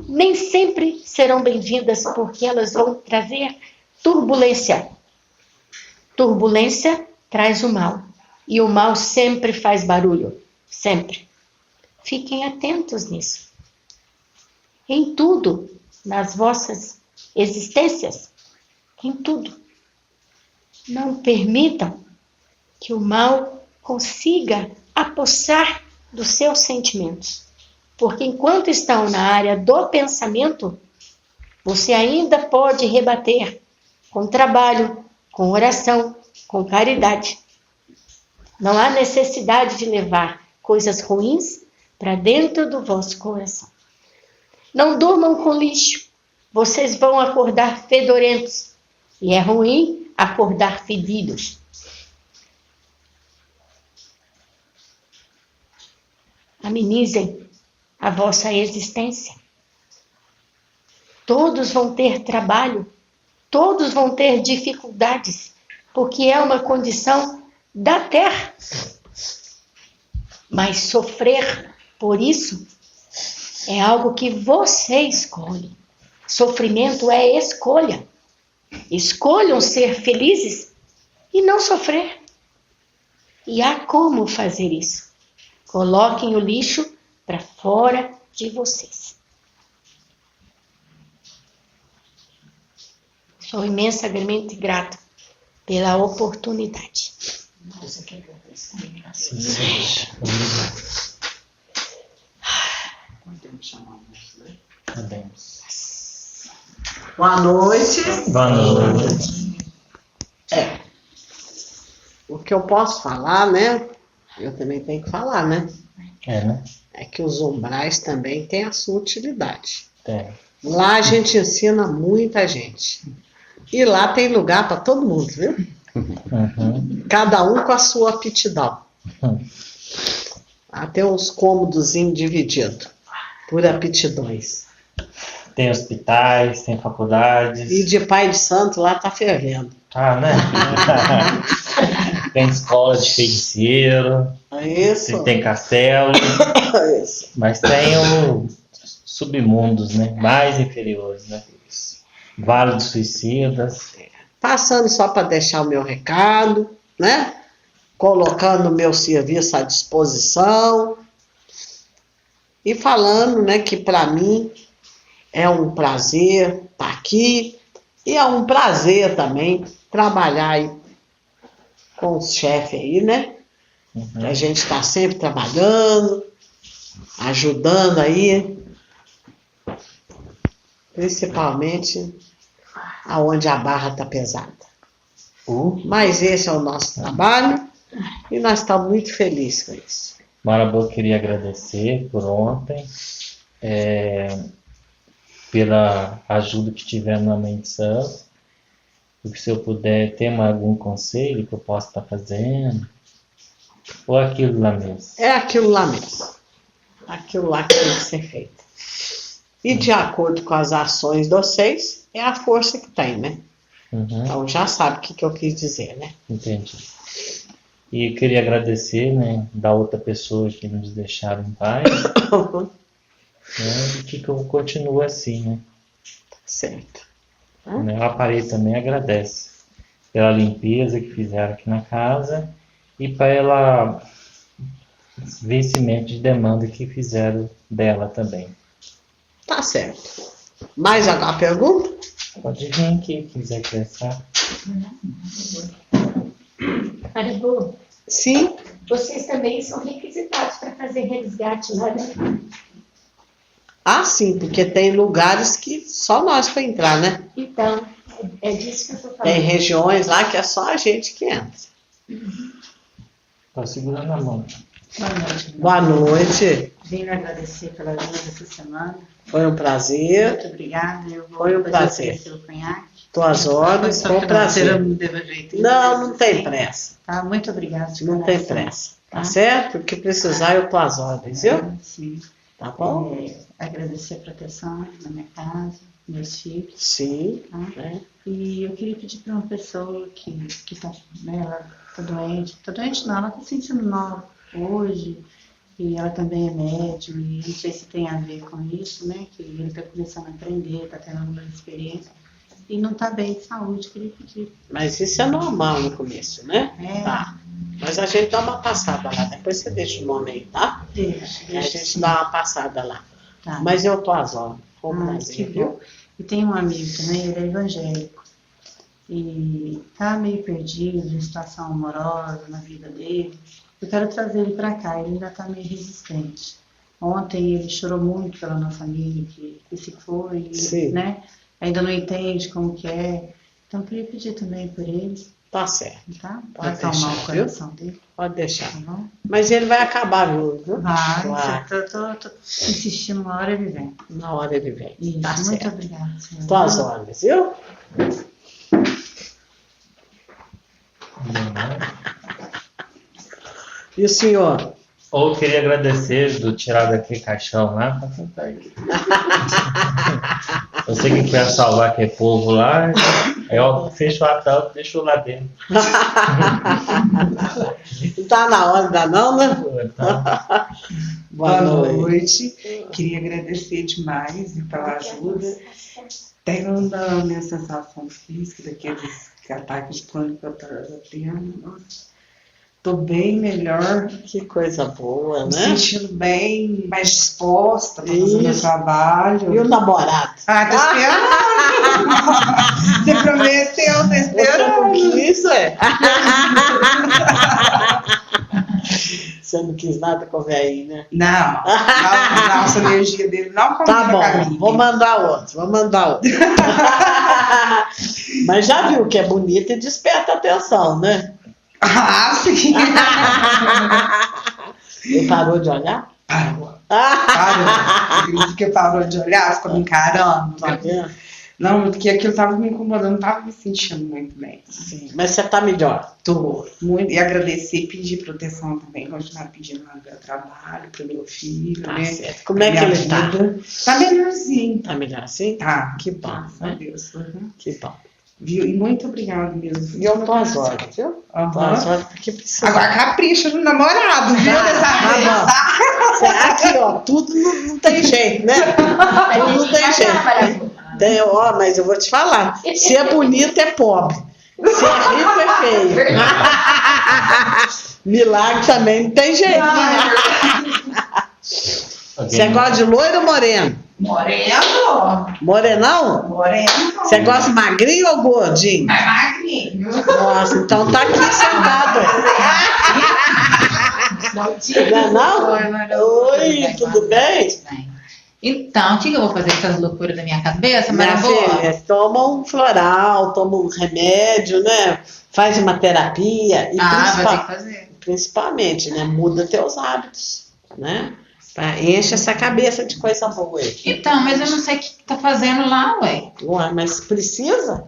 nem sempre serão bem-vindas, porque elas vão trazer turbulência. Turbulência traz o mal. E o mal sempre faz barulho. Sempre. Fiquem atentos nisso. Em tudo, nas vossas existências, em tudo. Não permitam que o mal consiga apossar dos seus sentimentos. Porque enquanto estão na área do pensamento, você ainda pode rebater com trabalho, com oração, com caridade. Não há necessidade de levar coisas ruins para dentro do vosso coração. Não durmam com lixo. Vocês vão acordar fedorentos. E é ruim acordar fedidos. Amenizem a vossa existência. Todos vão ter trabalho. Todos vão ter dificuldades. Porque é uma condição da terra. Mas sofrer por isso é algo que você escolhe. Sofrimento é escolha. Escolham ser felizes e não sofrer. E há como fazer isso. Coloquem o lixo para fora de vocês. Sou imensamente grato pela oportunidade. Você quer que eu podemos chamar né? Podemos. Boa noite. Boa noite. O que eu posso falar, né? Eu também tenho que falar, né? Né? É que os umbrais também têm a sua utilidade. Tem. Lá a gente ensina muita gente. E lá tem lugar para todo mundo, viu? Uhum. Cada um com a sua aptidão. Lá tem uns cômodozinhos divididos por aptidões. Tem hospitais, tem faculdades. E de pai de santo lá tá fervendo. Né? Tem escola de feiticeiro. Isso. Tem castelo. Isso. Mas tem os submundos, né? Mais inferiores, né? Vale dos Suicidas. Passando só para deixar o meu recado, né? Colocando o meu serviço à disposição. E falando, né, que para mim é um prazer estar aqui. E é um prazer também trabalhar aí com os chefes aí, né? Uhum. A gente está sempre trabalhando, ajudando aí, principalmente aonde a barra está pesada. Mas esse é o nosso trabalho e nós estamos muito felizes com isso. Marabô, queria agradecer por ontem, pela ajuda que tiveram na Mente Santa. Porque se eu puder ter algum conselho que eu possa estar fazendo, ou aquilo lá mesmo. É aquilo lá mesmo. Aquilo lá que tem que ser feito. E de acordo com as ações de vocês, é a força que tem, né? Uhum. Então já sabe o que eu quis dizer, né? Entendi. E eu queria agradecer, né, da outra pessoa que nos deixaram em paz, né, e que eu continuo assim, né? Certo. O aparelho também agradece pela limpeza que fizeram aqui na casa e pela vencimento de demanda que fizeram dela também. Tá certo. Mais alguma pergunta? Pode vir aqui, quiser conversar. Marabô, Sim. vocês também são requisitados para fazer resgate lá, né? Ah, sim, porque tem lugares que só nós para entrar, né? Então, é disso que eu estou falando. Tem regiões lá que é só a gente que entra. Estou segurando a mão. Boa noite. Boa noite. Venho agradecer pela ajuda essa semana. Foi um prazer. Muito obrigada. Eu vou Foi um fazer prazer. oferecer o conhaque. Tuas ordens, foi um prazer. Não devo jeito. Não tem pressa. Tá, muito obrigada. de Não tem coração. pressa. Tá certo? O que precisar eu tô às ordens, viu? Sim. Tá bom? agradecer a proteção na minha casa, meus filhos. Sim. Tá? Né? E eu queria pedir para uma pessoa que tá, né, ela tá doente não, ela tá sentindo mal hoje, e ela também é médium, e não sei se tem a ver com isso, né, que ele tá começando a aprender, tá tendo alguma experiência, e não tá bem de saúde, queria pedir. Mas isso é normal no começo, né? É. Tá. Mas a gente dá uma passada lá, depois você deixa o nome aí, tá? Deixa A gente dá uma passada lá. Tá. Mas eu tô às horas. Foi um Que prazer, bom. viu? E tem um amigo também, ele é evangélico. E tá meio perdido em situação amorosa na vida dele. Eu quero trazer ele para cá, ele ainda tá meio resistente. Ontem ele chorou muito pela nossa amiga que se foi, Sim. né? Ainda não entende como que é. Então eu queria pedir também por ele, Tá certo. tá? Pode Para acalmar deixar, o coração dele, Pode deixar. tá bom? Mas ele vai acabar, viu? Vai, Claro. tô insistindo, uma hora ele vem. Na hora ele vem. Isso, Tá muito certo. obrigada, senhor. Tô às horas, viu? E o senhor? Ou eu queria agradecer do tirar daquele caixão lá pra sentar aqui. Eu sei que quer salvar aquele povo lá, aí eu fecho a tampa e deixo lá dentro. Não tá na hora ainda não, né? Então, Boa noite. Queria agradecer demais pela ajuda. Tenho uma minha sensação física daqueles ataques de pânico que eu estava tendo. Nossa, tô bem melhor, Que coisa boa, me né? sentindo bem mais disposta para fazer meu Isso. trabalho. E o namorado? Ah, tá esperando! Você prometeu, tá Você esperando! não quis, é? Você não quis nada com o velhinho, né? Não, essa energia dele não combina Tá com a bom, minha. vou mandar outro. Mas já viu que é bonito e desperta atenção, né? Ah, sim! Ele parou de olhar? Parou. Acredito que parou de olhar, ficou me encarando. Tá vendo? Não, porque aquilo tava me incomodando, tava me sentindo muito bem. Sim, mas você tá melhor. Tô muito. E agradecer, pedir proteção também, continuar pedindo lá no meu trabalho, pro meu filho, Tá né? certo. Como é que Minha ele tá? vida. Tá melhorzinho. Tá melhor assim? Tá. Que bom, Graças a né? Deus. Uhum. Que bom. Viu? E muito obrigada mesmo. E eu tô às horas, viu? Tô às Aham. horas porque precisa. Agora capricha no namorado, viu? Dessa vez, bom. tá? Aqui, ó, tudo não tem jeito, né? Tudo não tem jeito. Tem, ó, mas eu vou te falar. Se é bonito, é pobre. Se é rico, é feio. Milagre também não tem jeito. Você gosta de loiro ou moreno? Moreno. Morenão? Moreno. Você gosta de magrinho ou gordinho? É magrinho. Nossa, então tá aqui sentado. Não é não? Oi, tudo bem? Então, o que eu vou fazer com essas loucuras da minha cabeça, Minha Maraboa? filha, toma um floral, toma um remédio, né? Faz uma terapia. E Vai ter que fazer. principalmente, né? Muda teus hábitos, né? Enche essa cabeça de coisa boa aí. Então, mas eu não sei o que tá fazendo lá, ué. Ué, mas precisa.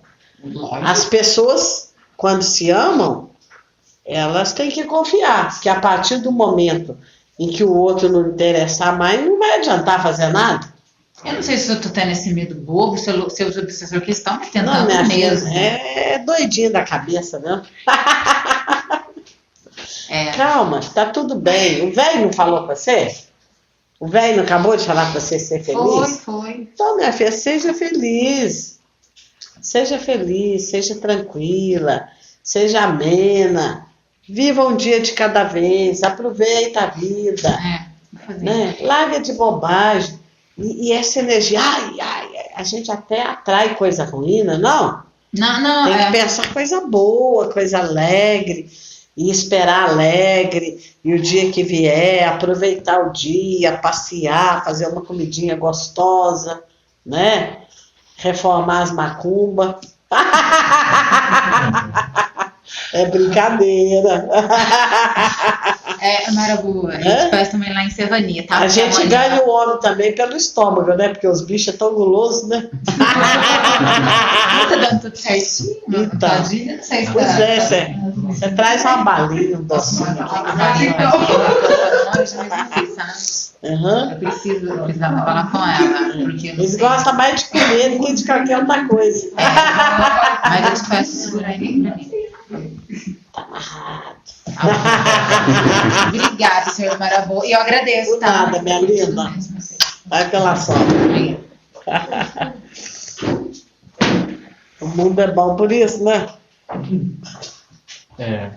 As pessoas, quando se amam, elas têm que confiar que a partir do momento em que o outro não interessar mais, não vai adiantar fazer nada. Eu não sei se eu tô tendo esse medo bobo, se os obsessores que estão me Não, tentando minha mesmo. filha, é doidinho da cabeça, né? É. Calma, tá tudo bem. O velho não falou pra você? O velho não acabou de falar pra você ser feliz? Foi. Então, minha filha, seja feliz. Seja feliz, seja tranquila, seja amena. Viva um dia de cada vez, aproveita a vida, Vou fazer. né? Larga de bobagem. E essa energia, a gente até atrai coisa ruim, não? Não, Tem que pensar coisa boa, coisa alegre, e esperar alegre, e o dia que vier, aproveitar o dia, passear, fazer uma comidinha gostosa, né? Reformar as macumbas. É brincadeira. Maraboa, a gente faz também lá em Serrania, tá? A gente ganha o homem também pelo estômago, né? Porque os bichos são tão gulosos, né? Tá dando tudo certinho. Então. Tadinha, não sei se Pois tá- é, você traz uma balinha, um docinho. Aham. Eu precisava falar com ela, porque eu não Eles sei. gostam mais de comer do que de qualquer outra coisa. Mas eu te peço segurar aí pra mim. Tá amarrado. Obrigada, senhor Marabô. E eu agradeço, Por tá? nada, minha linda. Vai pela sorte. O mundo é bom por isso, né? É,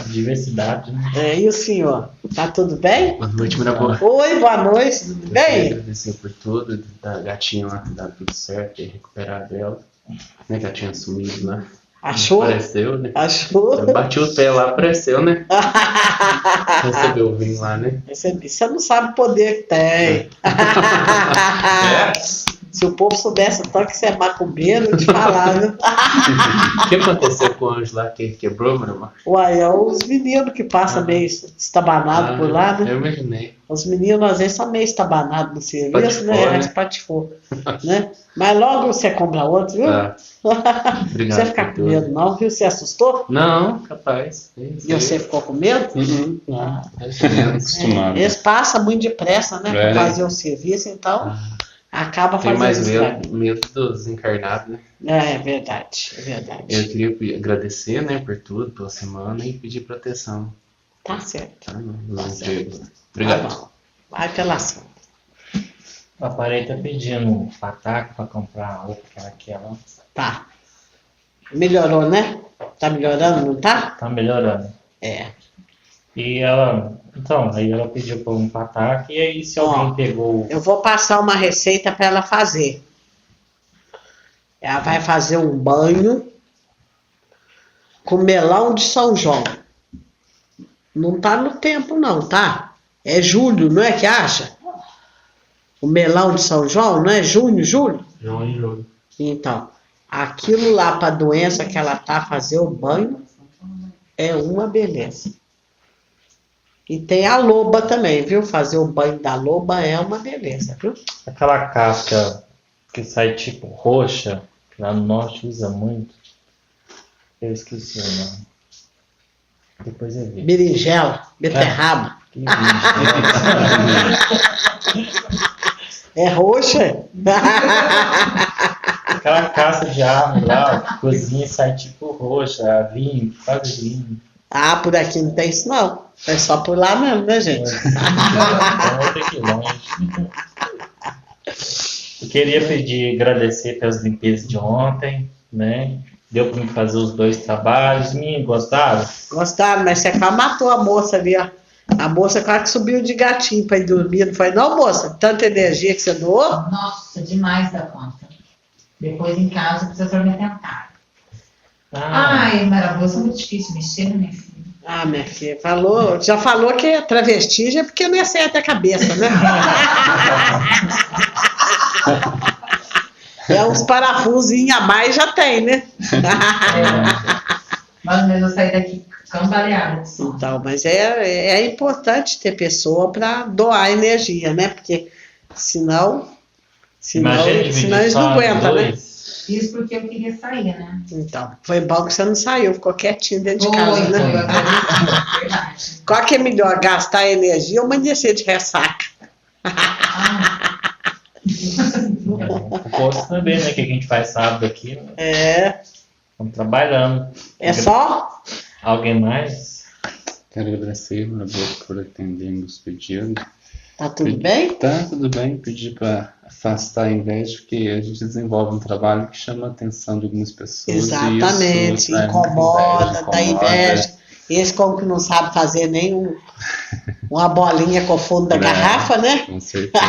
diversidade, né? E o senhor? Tá tudo bem? Boa noite, Marabô. Oi, boa noite, tudo Eu queria bem? agradecer por tudo, da gatinha lá, dar tudo certo e recuperar dela. Né, gatinha sumido lá. Achou? Apareceu, né? Achou? Eu bati o pé lá, apareceu, né? Recebeu o vinho lá, né? Recebi. Você não sabe o poder que tem. Se o povo soubesse o tanto que você é macumbeiro, eu te falar, né? O que aconteceu com o anjo lá que quebrou, Marabô? Uai, é os meninos que passam meio estabanados por lá, né? Eu imaginei. Os meninos às vezes são meio estabanados no serviço, Espatifou, né? né? Espatifou, né? Mas logo você compra outro, viu? Tá. Não Obrigado precisa ficar por com tudo. medo, não, viu? Você assustou? Não, capaz. E você ficou com medo? Não, é acostumado. Eles passam muito depressa, né? É. Para fazer o serviço, então acaba Tem fazendo mais estrago. medo dos encarnados, né? É verdade, é verdade. Eu queria agradecer, né, por tudo, pela semana e pedir proteção, Tá certo. tá? Nos certo. empregos. Tá Obrigado. bom. Vai pela ação. O aparelho tá pedindo um pataco pra comprar outra que ela quer lá. Tá. Melhorou, né? Tá melhorando, não tá? Tá melhorando. É. E ela, então, aí ela pediu por um pataco, e aí se alguém pegou. Eu vou passar uma receita para ela fazer. Ela vai fazer um banho com melão de São João. Não tá no tempo não, tá? É julho, não é que acha? O melão de São João, não é junho, julho? João e Júlio. Então, aquilo lá para a doença que ela tá, fazer o banho, é uma beleza. E tem a loba também, viu? Fazer o banho da loba é uma beleza, viu? Aquela casca que sai tipo roxa, que lá no norte usa muito. Eu esqueci o nome. Depois eu vi. Berinjela, beterraba. Que vídeo. É roxa? Aquela casca de árvore lá, que cozinha e sai tipo roxa, vinho, quase vinho. Ah, por aqui não tem isso não. É só por lá mesmo, né, gente? Então eu tenho que ir longe. Eu queria agradecer pelas limpezas de ontem, né? Deu para me fazer os 2 trabalhos. Me gostaram? Gostaram, mas você quase matou a moça ali, ó. A moça quase que subiu de gatinho para ir dormir. Não foi não, moça? Tanta energia que você doou? Nossa, demais da conta. Depois em casa precisa tormentar. Ai, Marabô, é muito difícil mexer, né, minha filha? Ah, minha filha, já falou que é travesti, é porque não é certa a cabeça, né? É uns parafusinhos a mais já tem, né? Mas mesmo eu saí daqui cambaleada. Então, mas é importante ter pessoa para doar energia, né? Porque senão eles não aguentam, né? Isso porque eu queria sair, né? Então, foi bom que você não saiu, ficou quietinho dentro de casa, Foi, né? eu agradeci, verdade. Qual que é melhor, gastar energia ou amanhecer de ressaca? O posto também, né? Que a gente faz sábado aqui. Né? É. Estamos trabalhando. É só? Alguém mais? Quero agradecer, Marabô, por atender meus pedidos. Tá tudo bem? Tá tudo bem, pedi para afastar a inveja, porque a gente desenvolve um trabalho que chama a atenção de algumas pessoas. Exatamente, e isso traz incomoda, muita dá inveja. Esse como que não sabe fazer nem uma bolinha com o fundo da garrafa, né? Com certeza.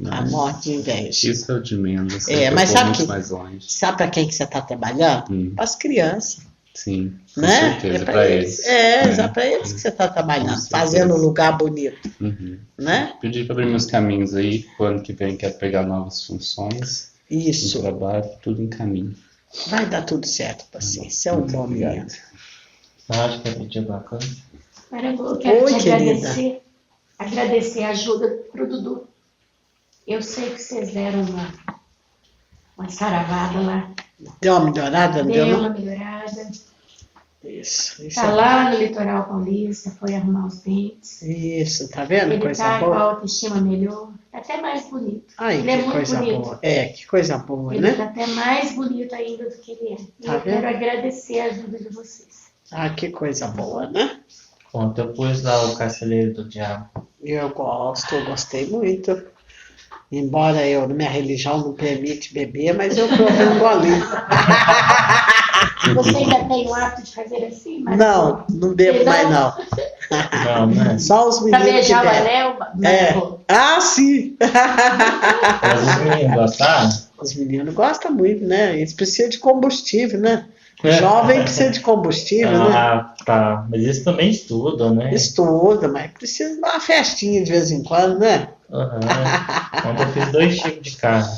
A morte de inveja. Isso é o de menos. Mas sabe muito que, mais longe. sabe para quem que você está trabalhando? Para as crianças. Sim, com né? certeza, para eles. É para eles que você está trabalhando, fazendo um lugar bonito. Né? Pedi para abrir meus caminhos aí, o ano que vem quero pegar novas funções. Isso. Um trabalho, tudo em caminho. Vai dar tudo certo para você. Você é um bom menino. Acho que é pedir bacana. Marabô, eu quero te querida. agradecer a ajuda pro Dudu. Eu sei que vocês deram uma saravada lá Deu uma melhorada, não Deu deu? uma Não? melhorada. Isso Está é lá no litoral paulista, foi arrumar os dentes. isso, tá vendo? Ele Coisa está com a boa. autoestima melhor, tá até mais bonito. Ai, Ele é que muito coisa bonito. boa. Que coisa boa, Ele está né? até mais bonito ainda do que ele é. E Tá eu vendo? quero agradecer a ajuda de vocês. Ah, que coisa boa, né? Ontem eu pus lá o Carcereiro do Diabo. Eu gostei muito. Embora minha religião não permite beber, mas eu provei um golinho. Você ainda tem o hábito de fazer assim? Mas Não bebo mais não. Não, né? Só os Pra meninos que beijar o bebem. anel, Marco? Ah, sim! Mas os meninos gostaram? Os meninos gostam muito, né? Eles precisam de combustível, né? Jovem precisa de combustível, né? Ah, tá. Mas eles também estudam, né? Estuda, mas precisa de uma festinha de vez em quando, né? Aham. Ontem eu fiz 2 tipos de carne.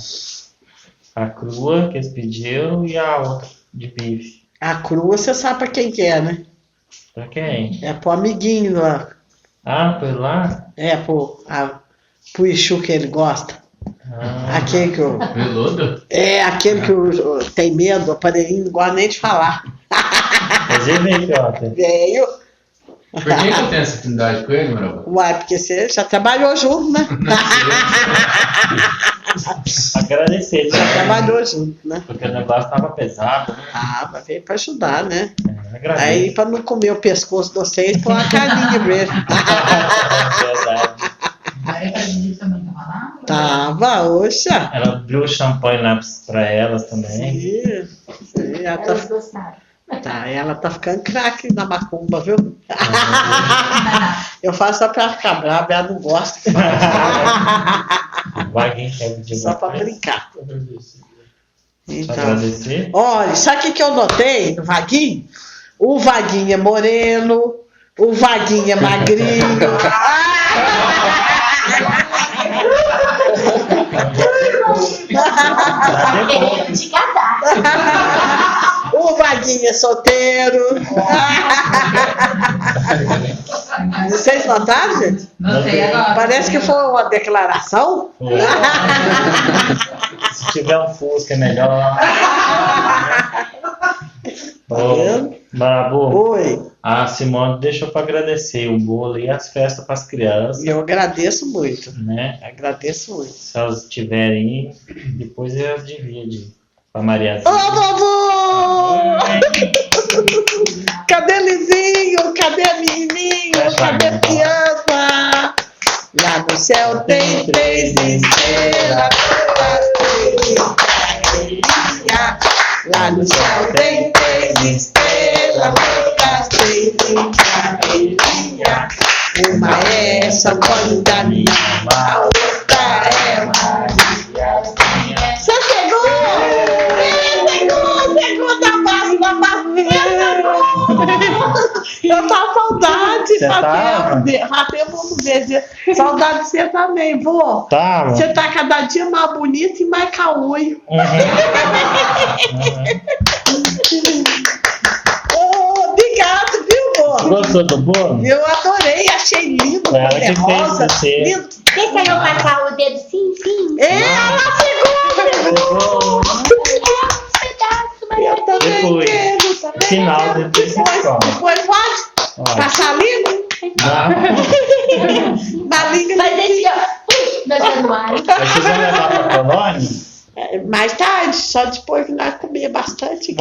A crua, que eles pediram, e a outra de bife. A crua você sabe pra quem que é, né? Pra quem? É pro amiguinho lá. Ah, foi lá? É pro Exu que ele gosta. Ah, Aquele que Veludo? aquele que tem medo, o aparelhinho não gosta nem de falar. mas ele veio aqui ontem. Veio. Por que eu tenho essa afinidade com ele, Marabá? Uai, porque você já trabalhou junto, né? Agradecer ele, Já né? trabalhou junto, né? Porque o negócio tava pesado. Né? Mas veio pra ajudar, né? Agradeço. Aí, pra não comer o pescoço de vocês, põe uma carninha mesmo. Verdade. A Eva também tava lá? Tava, oxa. Ela abriu o champanhe lá pra elas também. Sim, ela Elas gostaram. ela tá ficando craque na macumba, viu? Eu faço só pra ficar brava, ela não gosta. Vaguinho quer de Só pra vocês. brincar. Então, Agradecer. olha, sabe o que eu notei no Vaguinho? O Vaguinho é moreno, o Vaguinho é magrinho. Querendo te casar. O Vaguinho é solteiro. Vocês notaram, gente? Não sei agora. Parece que foi uma declaração. Se tiver um Fusca é melhor. Ô, Marabu, Oi, a Simone deixou para agradecer o bolo e as festas para as crianças, eu agradeço muito. né? Agradeço muito. Se elas tiverem, depois elas dividem para Maria. Ô, vovô! Cadê Lizinho? Cadê a menininho? Cadê a criança? Lá no céu tem 3 estrelas, lá no céu tem 3 estrelas, todas 3 estrelas. Uma é São Paulo da minha, a outra é Maria. Você chegou! Chegou da base da barreira! Eu tava com saudade, Você tava? Vamos ver. Saudade de você também, vô. Tá, Você tá cada dia mais bonito e mais caolho. Obrigado, viu, vô? Gostou do bolo? Eu adorei, achei lindo, Ela que fez rosa. você. Lindo. Deixa eu passar o dedo sim, sim. Ela chegou! Eu também Depois. quero, também Final, quero. depois você come. Depois pode? Olha. Passar língua? Não. Na língua Mas de- esse, ó, no januário. Mas vocês vão levar pra colônia? Mais tarde, só depois que nós comer bastante.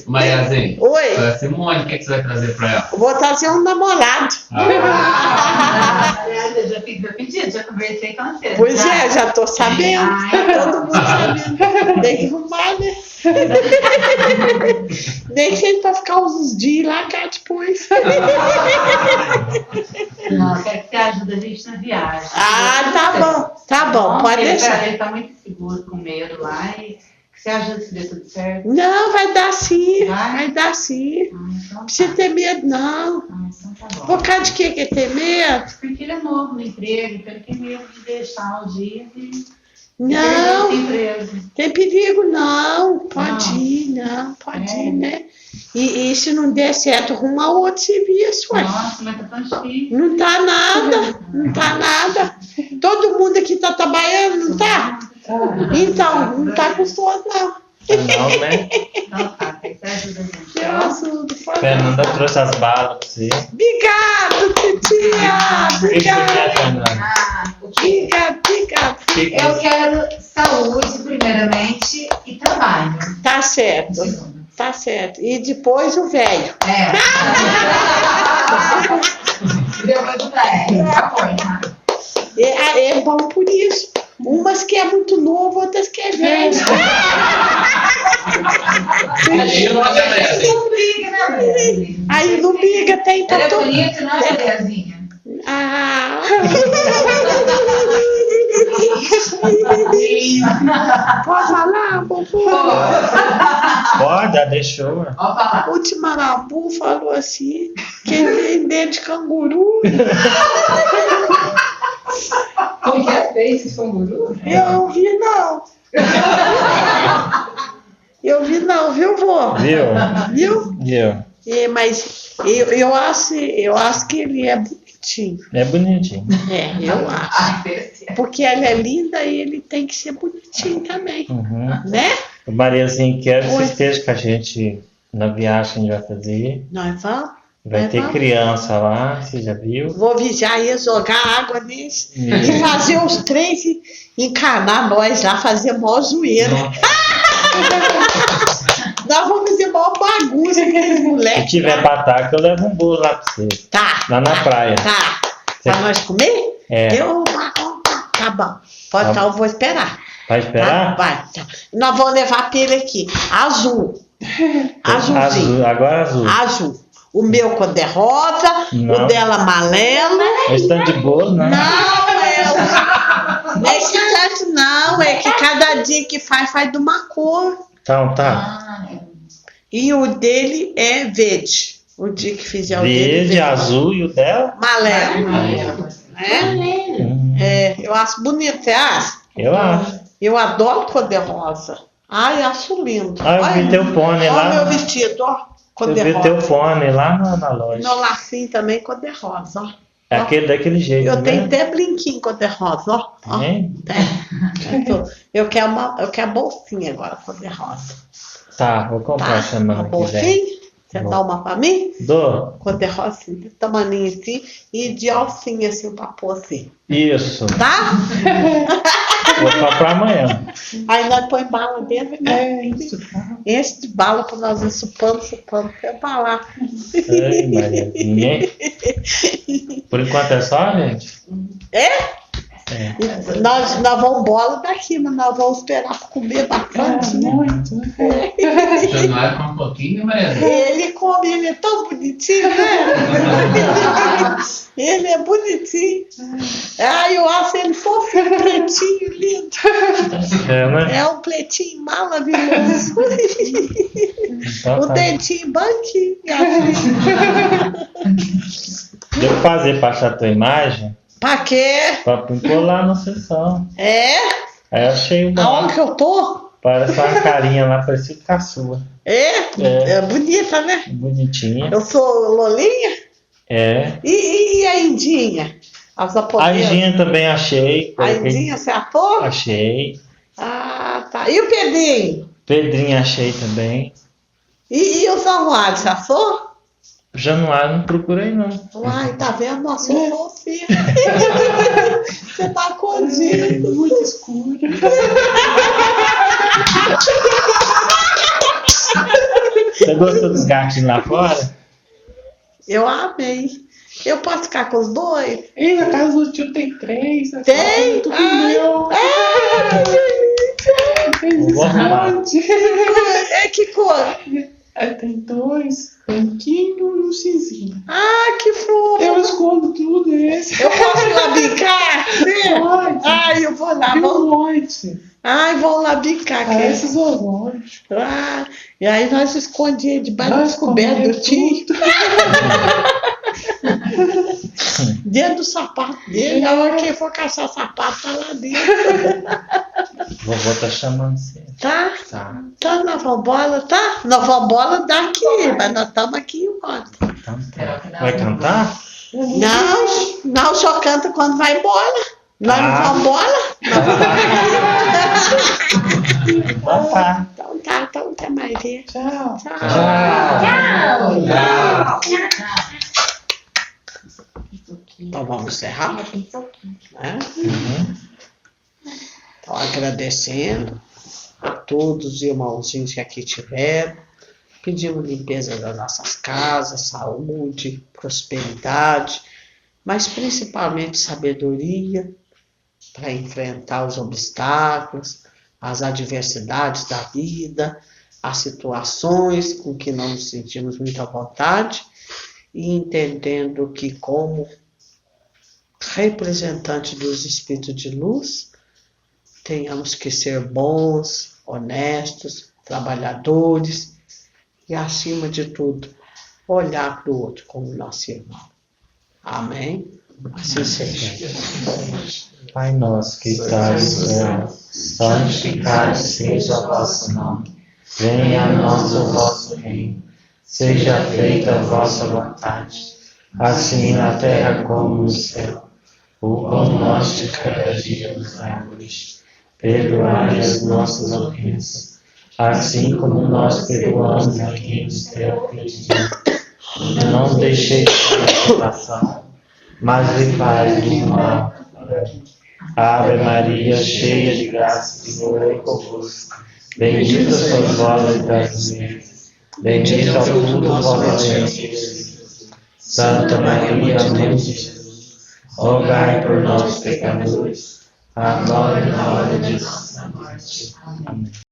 Mariazinha, Oi, Simone, o que você vai trazer pra ela? eu vou trazer um namorado. Aliás, eu já fiz meu pedido, já conversei com você. Pois é, já tô sabendo. Todo mundo sabendo. Tem que arrumar, né? Nem que seja pra ficar uns dias lá cá depois. Não, quero que você ajude a gente na viagem. Ah, tá bom, pode ele deixar. Ele tá muito seguro, com medo lá, e que você ajude se der tudo certo. Não, vai dar sim, Vai? vai dar sim. Ah, então Não precisa ter medo, não. então tá bom. Por causa de que ter medo? Porque ele é novo no emprego, então ele tem medo de deixar o dia e Não, perder esse emprego. tem perigo não. Pode Não. ir, não, pode É. ir, né? E se não der certo, arruma outro serviço, ué. Nossa, mas tá tão difícil. Não tá nada, não tá nada. Todo mundo aqui tá trabalhando, não tá? Então, não tá gostoso, não. Não, né? Então tá, você ajuda a gente. Eu ajudo, por favor. Fernanda trouxe as balas pra você. Obrigado, titia. O que você quer, Obrigado. Fernanda? Obrigado. Eu quero saúde, primeiramente, e trabalho. Tá certo. Tá certo. E depois o velho. Depois do velho. Tá bom, tá? É bom por isso. Umas que é muito novo, outras que é velho. Aí não vai ter essa, hein? Não briga, né, Leazinha? Aí não briga, tem Ela é todo. bonita, não é, Leazinha? Ah. Pode falar, Bubu? Pode, já deixou. Pode falar. O Timarabu falou assim, que ele tem dente de canguru. Como que é feito esse canguru? Eu não vi, não. Eu vi, não, viu, vô? Viu? Viu? Mas eu acho que ele é bonitinho. É bonitinho. É, eu acho. Porque ela é linda e ele tem que ser bonitinho também. Uhum. Né? Mariazinha, quero que Oi. você esteja com a gente na viagem que a gente vai fazer. Nós vamos? Vai Nós ter vamos? criança lá, você já viu? Vou viajar e jogar água neles. Isso. E fazer os três e encanar nós lá, fazer mó zoeira. Nós vamos fazer mó bagunça com aqueles Se moleques. tiver bataca, eu levo um bolo lá pra você. Tá. Lá na praia. Tá. Pra nós comer? É. Tá bom. Pode Tá estar, eu vou esperar. Vai esperar? Tá? Vai. Tá. Nós vamos levar pra ele aqui. Azul. Azulzinho. Agora azul. Azul. O meu quando é rosa, Não. o dela amarelo. Esse tanto de bolo, né? Não é que tanto não, é que cada dia que faz de uma cor. Então, tá. E o dele é verde. O dia que fizer o dele Verde, azul e o dela? amarelo. É, eu acho bonito, você acha? Eu acho. Eu adoro cor de rosa. Ai, acho lindo. Ah, eu vi teu pônei Olha lá. meu vestido, ó. Cor Eu de vi rosa. teu fone lá na loja. Meu lacinho também cor de rosa, ó. É aquele daquele jeito, Eu né? tenho até brinquinho cor de rosa, ó. Ó. Tem? Eu quero bolsinha agora, cor de rosa. Tá, vou comprar Tá? semana Uma que vem. bolsinha? Você Bom. dá uma pra mim? Dou. Cor de rosa, assim, de tamaninho assim, e de alcinha assim pra pôr assim. Isso. Tá? Vou comprar amanhã. Aí nós põe bala dentro, né? Enche de bala pra nós ir supando, até balar. Ai, Mariazinha. Por enquanto é só, gente? É? Nós vamos bola daqui, mas nós vamos esperar pra comer bastante, né? Januário com um pouquinho, Mariazinha. Ele come, ele é tão bonitinho, né? Ele é bonitinho. Ai, eu acho ele fofinho, pretinho, lindo. É, né? É um pretinho maravilhoso. Então O tá. dentinho banquinho. Deu pra fazer pra achar a tua imagem? Pra quê? Pra pôr lá na sessão. É? Aí eu achei uma. Aonde que eu tô? Parece uma carinha lá, parecida com a sua. É bonita, né? Bonitinha. Eu sou Lolinha? É. E a Indinha? As A aposentas? Indinha também achei. A Indinha, você é ator? Achei. Ah, tá. E o Pedrinho? Pedrinho achei também. E o Januário, você achou? Januário não procurei, não. Uai, tá vendo? Nossa, eu sou você. Você tá escondido. Muito escuro. Você gostou dos gatinhos lá fora? Eu amei. Eu posso ficar com os dois? E na casa do tio tem 3. Tem? Ai, Vou arrumar. é que cor? Tem 2, branquinho e um cinzinho. Ah, que fofo. Eu escondo tudo esse. Eu posso ir lá brincar? Pode. Ai, eu vou lá. Pode. Ai, vão lá brincar. Que Parece zoológico. Ah, e aí nós escondíamos debaixo Nós das cobertas do comemos tio. tudo. Dentro do sapato dele. A hora que ele for caçar sapato, tá lá dentro. Vovô tá chamando você. Tá? Tá. Então nós vamos embora, tá? Nós vamos embora daqui, mas nós estamos aqui em volta. Então tá. Vai cantar? Não, só canta quando vai embora. Nós não vamos embora? Então tá. Então até mais ver. Tchau. Então vamos encerrar, né? Uhum. Então agradecendo a todos os irmãozinhos que aqui tiveram, pedimos limpeza das nossas casas, saúde, prosperidade, mas principalmente sabedoria para enfrentar os obstáculos, as adversidades da vida, as situações com que não nos sentimos muita vontade, e entendendo que, como representante dos espíritos de luz, tenhamos que ser bons, honestos, trabalhadores e, acima de tudo, olhar para o outro como nosso irmão. Amém? Assim seja. Pai nosso que estás no céu, santificado seja o vosso nome. Venha a nós o vosso reino. Seja feita a vossa vontade, assim na terra como no céu. O pão nosso de cada dia nos dai hoje. Perdoai as nossas ofensas, assim como nós perdoamos a quem nos tem ofendido. Não deixeis de tentação, mas livrai-nos do mal. Ave Maria, cheia de graça, o Senhor é convosco. Bendita sois vós entre as mulheres, bendito é o fruto do vosso ventre. Santa Maria, Mãe de Jesus, rogai por nós, pecadores, agora e na hora de nossa morte. Amém.